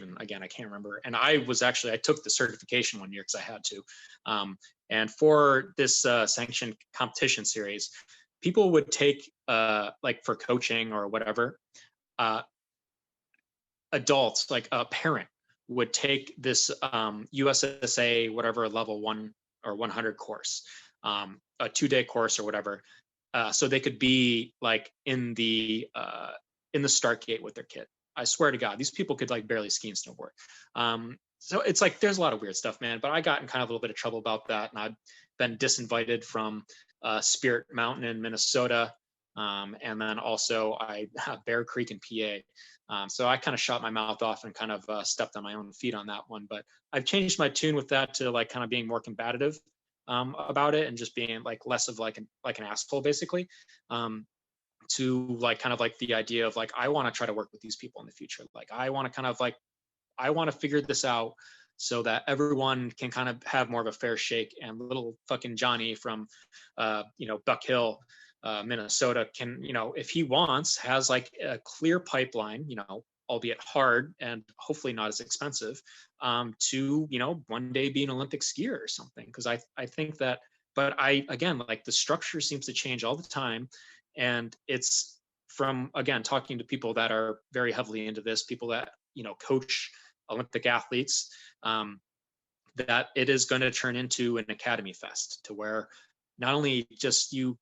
remember. And I took the certification one year because I had to. And for this sanctioned competition series, people would take like for coaching or whatever, adults, like a parent would take this USASA, whatever, level 1 or 100 course, a 2-day course or whatever. So they could be like in the start gate with their kid. I swear to God, these people could like barely ski and snowboard. So it's like, there's a lot of weird stuff, man. But I got in kind of a little bit of trouble about that. And I've been disinvited from Spirit Mountain in Minnesota. And then also I Bear Creek in PA. So I kind of shot my mouth off and kind of stepped on my own feet on that one. But I've changed my tune with that to like kind of being more combative about it, and just being like less of like an asshole basically. To like kind of like the idea of like, I want to try to work with these people in the future. Like I want to kind of like, I want to figure this out so that everyone can kind of have more of a fair shake. And little fucking Johnny from Buck Hill, Minnesota, can, if he wants, has like a clear pipeline, albeit hard and hopefully not as expensive, to one day be an Olympic skier or something. Because I think that, but again, like the structure seems to change all the time. And it's from, again, talking to people that are very heavily into this, people that coach Olympic athletes, that it is going to turn into an academy fest, to where not only does the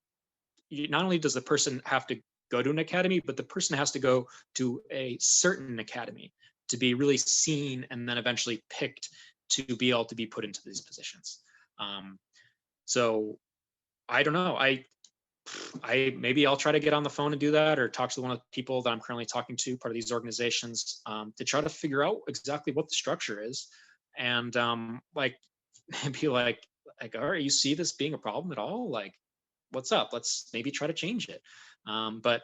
person have to go to an academy, but the person has to go to a certain academy to be really seen and then eventually picked to be able to be put into these positions. So I don't know. Maybe I'll try to get on the phone and do that, or talk to one of the people that I'm currently talking to, part of these organizations, to try to figure out exactly what the structure is. And like maybe like, all right, you see this being a problem at all? Like, what's up? Let's maybe try to change it. But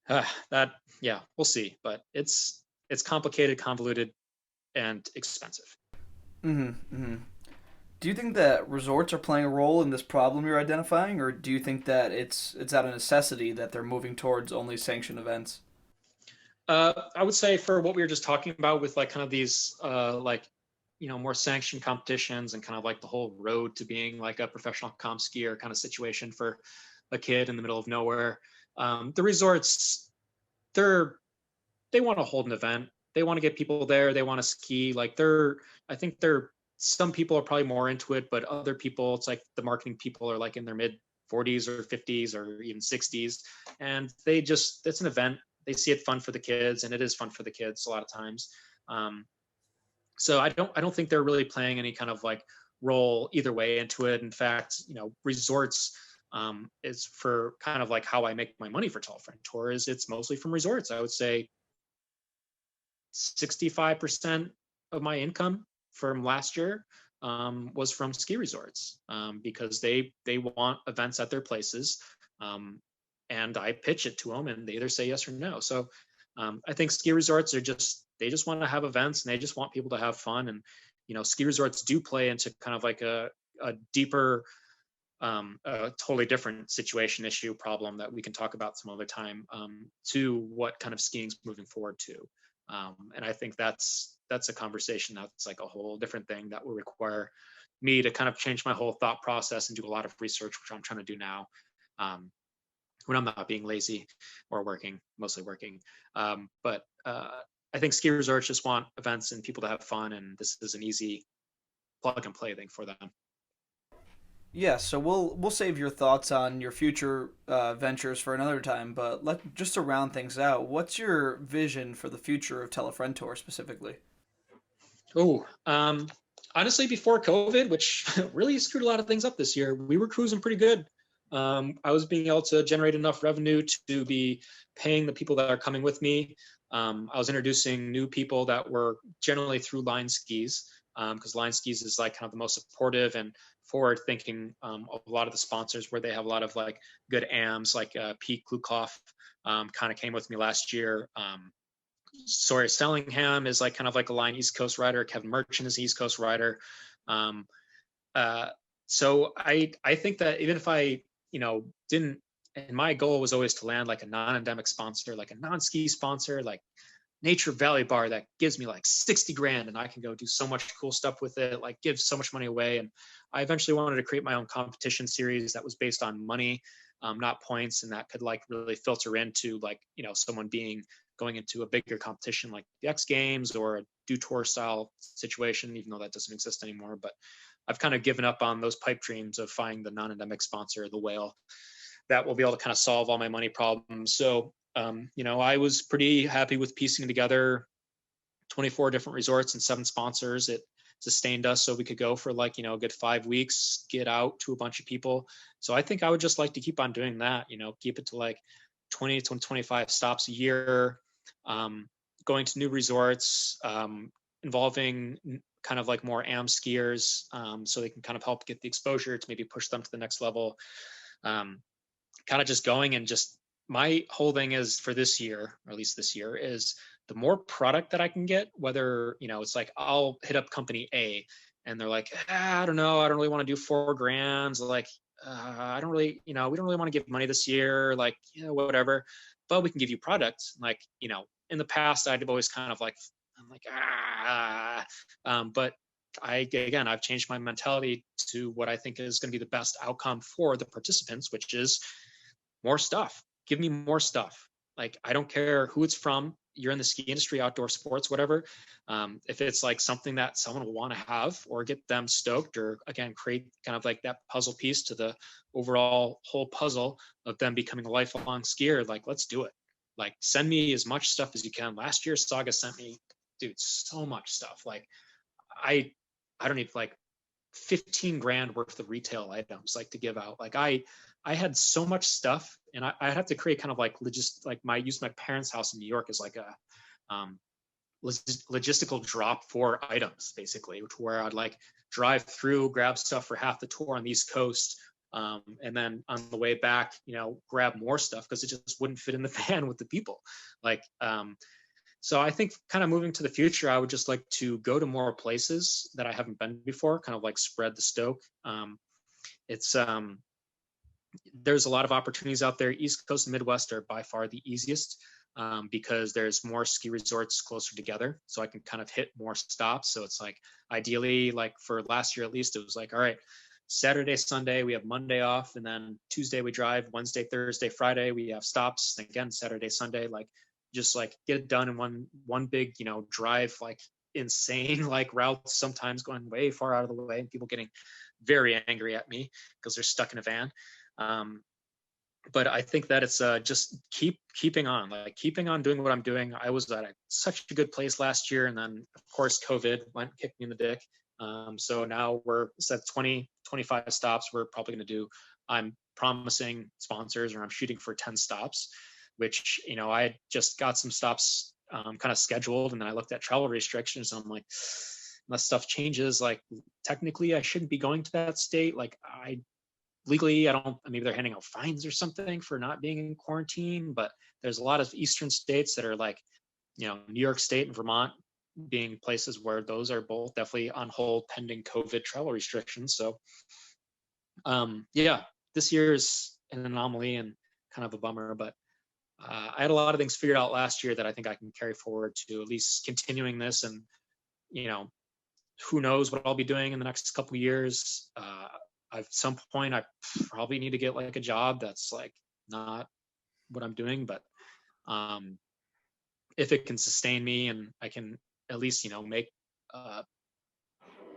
that, yeah, we'll see. But it's complicated, convoluted, and expensive. Mm-hmm, mm-hmm. Do you think that resorts are playing a role in this problem you're identifying, or do you think that it's out of necessity that they're moving towards only sanctioned events? I would say, for what we were just talking about with like kind of these more sanctioned competitions, and kind of like the whole road to being like a professional comp skier kind of situation for a kid in the middle of nowhere. The resorts, they want to hold an event. They want to get people there. They want to ski. Like I think some people are probably more into it, but other people, it's like the marketing people are like in their mid 40s or 50s or even 60s. And it's an event. they see it fun for the kids, and it is fun for the kids a lot of times. So I don't think they're really playing any kind of like role either way into it. In fact, resorts is for kind of like how I make my money for Telefriend Tour is it's mostly from resorts. I would say 65% of my income from last year was from ski resorts because they want events at their places, and I pitch it to them, and they either say yes or no. So I think ski resorts are they just want to have events, and they just want people to have fun. And ski resorts do play into kind of like a deeper, a totally different situation, issue, problem that we can talk about some other time, to what kind of skiing's moving forward to. And I think that's a conversation that's like a whole different thing that will require me to kind of change my whole thought process and do a lot of research, which I'm trying to do now, when I'm not being lazy or working, mostly working. But I think ski resorts just want events and people to have fun, and this is an easy plug and play thing for them. Yeah, so we'll save your thoughts on your future ventures for another time. But just to round things out, what's your vision for the future of Telefriend Tour specifically? Oh, honestly, before COVID, which really screwed a lot of things up this year, we were cruising pretty good. I was being able to generate enough revenue to be paying the people that are coming with me. I was introducing new people that were generally through Line Skis, because Line Skis is like kind of the most supportive and forward thinking of a lot of the sponsors, where they have a lot of like good AMs, like Pete Klukoff kind of came with me last year. Sawyer Stellingham is like kind of like a Line East Coast rider. Kevin Merchant is an East Coast rider. Um, uh, so I think that even if I didn't, and my goal was always to land like a non-endemic sponsor, like a non-ski sponsor, like Nature Valley Bar that gives me like 60 grand and I can go do so much cool stuff with it, like give so much money away. And I eventually wanted to create my own competition series that was based on money, not points, and that could like really filter into like someone going into a bigger competition like the X Games or a do tour style situation, even though that doesn't exist anymore. But I've kind of given up on those pipe dreams of finding the non-endemic sponsor, the whale, that will be able to kind of solve all my money problems. So, I was pretty happy with piecing together 24 different resorts and 7 sponsors. It sustained us so we could go for like, a good 5 weeks, get out to a bunch of people. So I think I would just like to keep on doing that, keep it to like 20 to 25 stops a year, going to new resorts, involving kind of like more AM skiers, so they can kind of help get the exposure to maybe push them to the next level. Kind of just going, and just my whole thing is for this year, or at least this year, is the more product that I can get, whether, it's like I'll hit up company A and they're like, I don't know, I don't really want to do $4,000. Like, I don't really, we don't really want to give money this year, like, whatever, but we can give you products. Like, in the past, I'd always kind of like, I'm like, but I've changed my mentality to what I think is going to be the best outcome for the participants, which is more stuff. Give me more stuff. Like, I don't care who it's from. You're in the ski industry, outdoor sports, whatever. If it's like something that someone will want to have or get them stoked, or again, create kind of like that puzzle piece to the overall whole puzzle of them becoming a lifelong skier, like, let's do it. Like, send me as much stuff as you can. Last year, Saga sent me, dude, so much stuff. Like, I don't need like 15 grand worth of retail items like to give out. Like, I had so much stuff, and I had to create kind of like use my parents' house in New York as like a logistical drop for items, basically, where I'd like drive through, grab stuff for half the tour on the East Coast, and then on the way back, grab more stuff because it just wouldn't fit in the van with the people. Like, so I think kind of moving to the future, I would just like to go to more places that I haven't been before, kind of like spread the stoke. It's there's a lot of opportunities out there. East Coast and Midwest are by far the easiest, because there's more ski resorts closer together. So I can kind of hit more stops. So it's like, ideally, like for last year, at least, it was like, all right, Saturday, Sunday, we have Monday off. And then Tuesday we drive, Wednesday, Thursday, Friday, we have stops. And again, Saturday, Sunday, like just like get it done in one big, drive, like insane, like routes, sometimes going way far out of the way and people getting very angry at me because they're stuck in a van. but I think that it's just keeping on, like keeping on doing what I'm doing. I was at such a good place last year, and then of course COVID went kicked me in the dick. So now we're set 20, 25 stops. We're probably going to do. I'm promising sponsors, or I'm shooting for 10 stops, which I had just got some stops kind of scheduled, and then I looked at travel restrictions, and I'm like, unless stuff changes, like technically I shouldn't be going to that state. Like I legally, I don't, maybe they're handing out fines or something for not being in quarantine, but there's a lot of eastern states that are like, New York State and Vermont being places where those are both definitely on hold pending COVID travel restrictions. So yeah, this year is an anomaly and kind of a bummer, but I had a lot of things figured out last year that I think I can carry forward to at least continuing this. And you know who knows what I'll be doing in the next couple of years. At some point I probably need to get like a job that's like not what I'm doing, but um, if it can sustain me and I can at least make uh,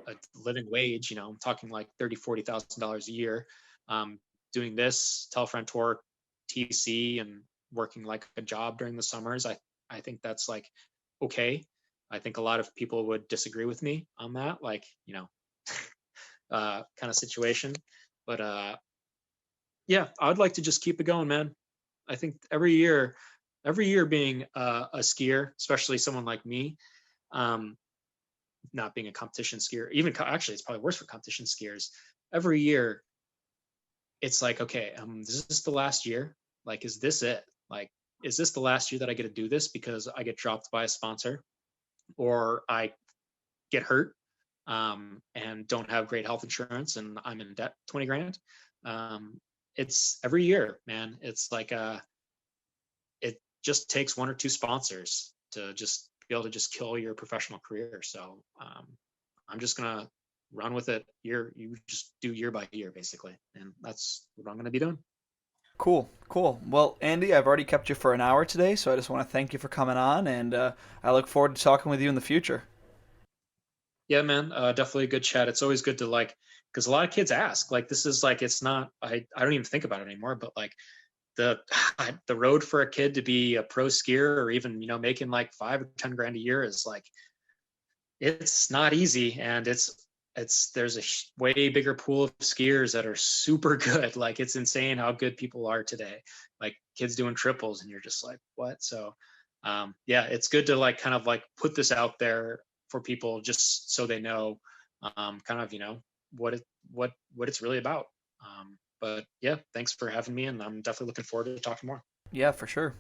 a living wage, I'm talking like $30,000-$40,000 a year, doing this Telefriend tour, TC, and working like a job during the summers. I think that's like okay. I think a lot of people would disagree with me on that, like kind of situation. But yeah, I would like to just keep it going, man. I think every year being a skier, especially someone like me, um, not being a competition skier, even actually, it's probably worse for competition skiers. Every year, it's like, okay, is this the last year? Like, is this it? Like, is this the last year that I get to do this because I get dropped by a sponsor, or I get hurt and don't have great health insurance and I'm in debt 20 grand? It's every year, man. It's like it just takes one or two sponsors to just be able to just kill your professional career. So I'm just gonna run with it. You just do year by year, basically, and that's what I'm gonna be doing. Cool, cool. Well, Andy, I've already kept you for an hour today, so I just want to thank you for coming on, and I look forward to talking with you in the future. Yeah, man, definitely a good chat. It's always good to like, because a lot of kids ask, like, this is like, it's not, I don't even think about it anymore, but like the the road for a kid to be a pro skier, or even making like 5 or 10 grand a year, is like, it's not easy, and it's there's a way bigger pool of skiers that are super good. Like, it's insane how good people are today, like kids doing triples, and you're just like, what? So yeah, it's good to like kind of like put this out there for people, just so they know kind of what what it's really about. But yeah, thanks for having me, and I'm definitely looking forward to talking more. Yeah, for sure.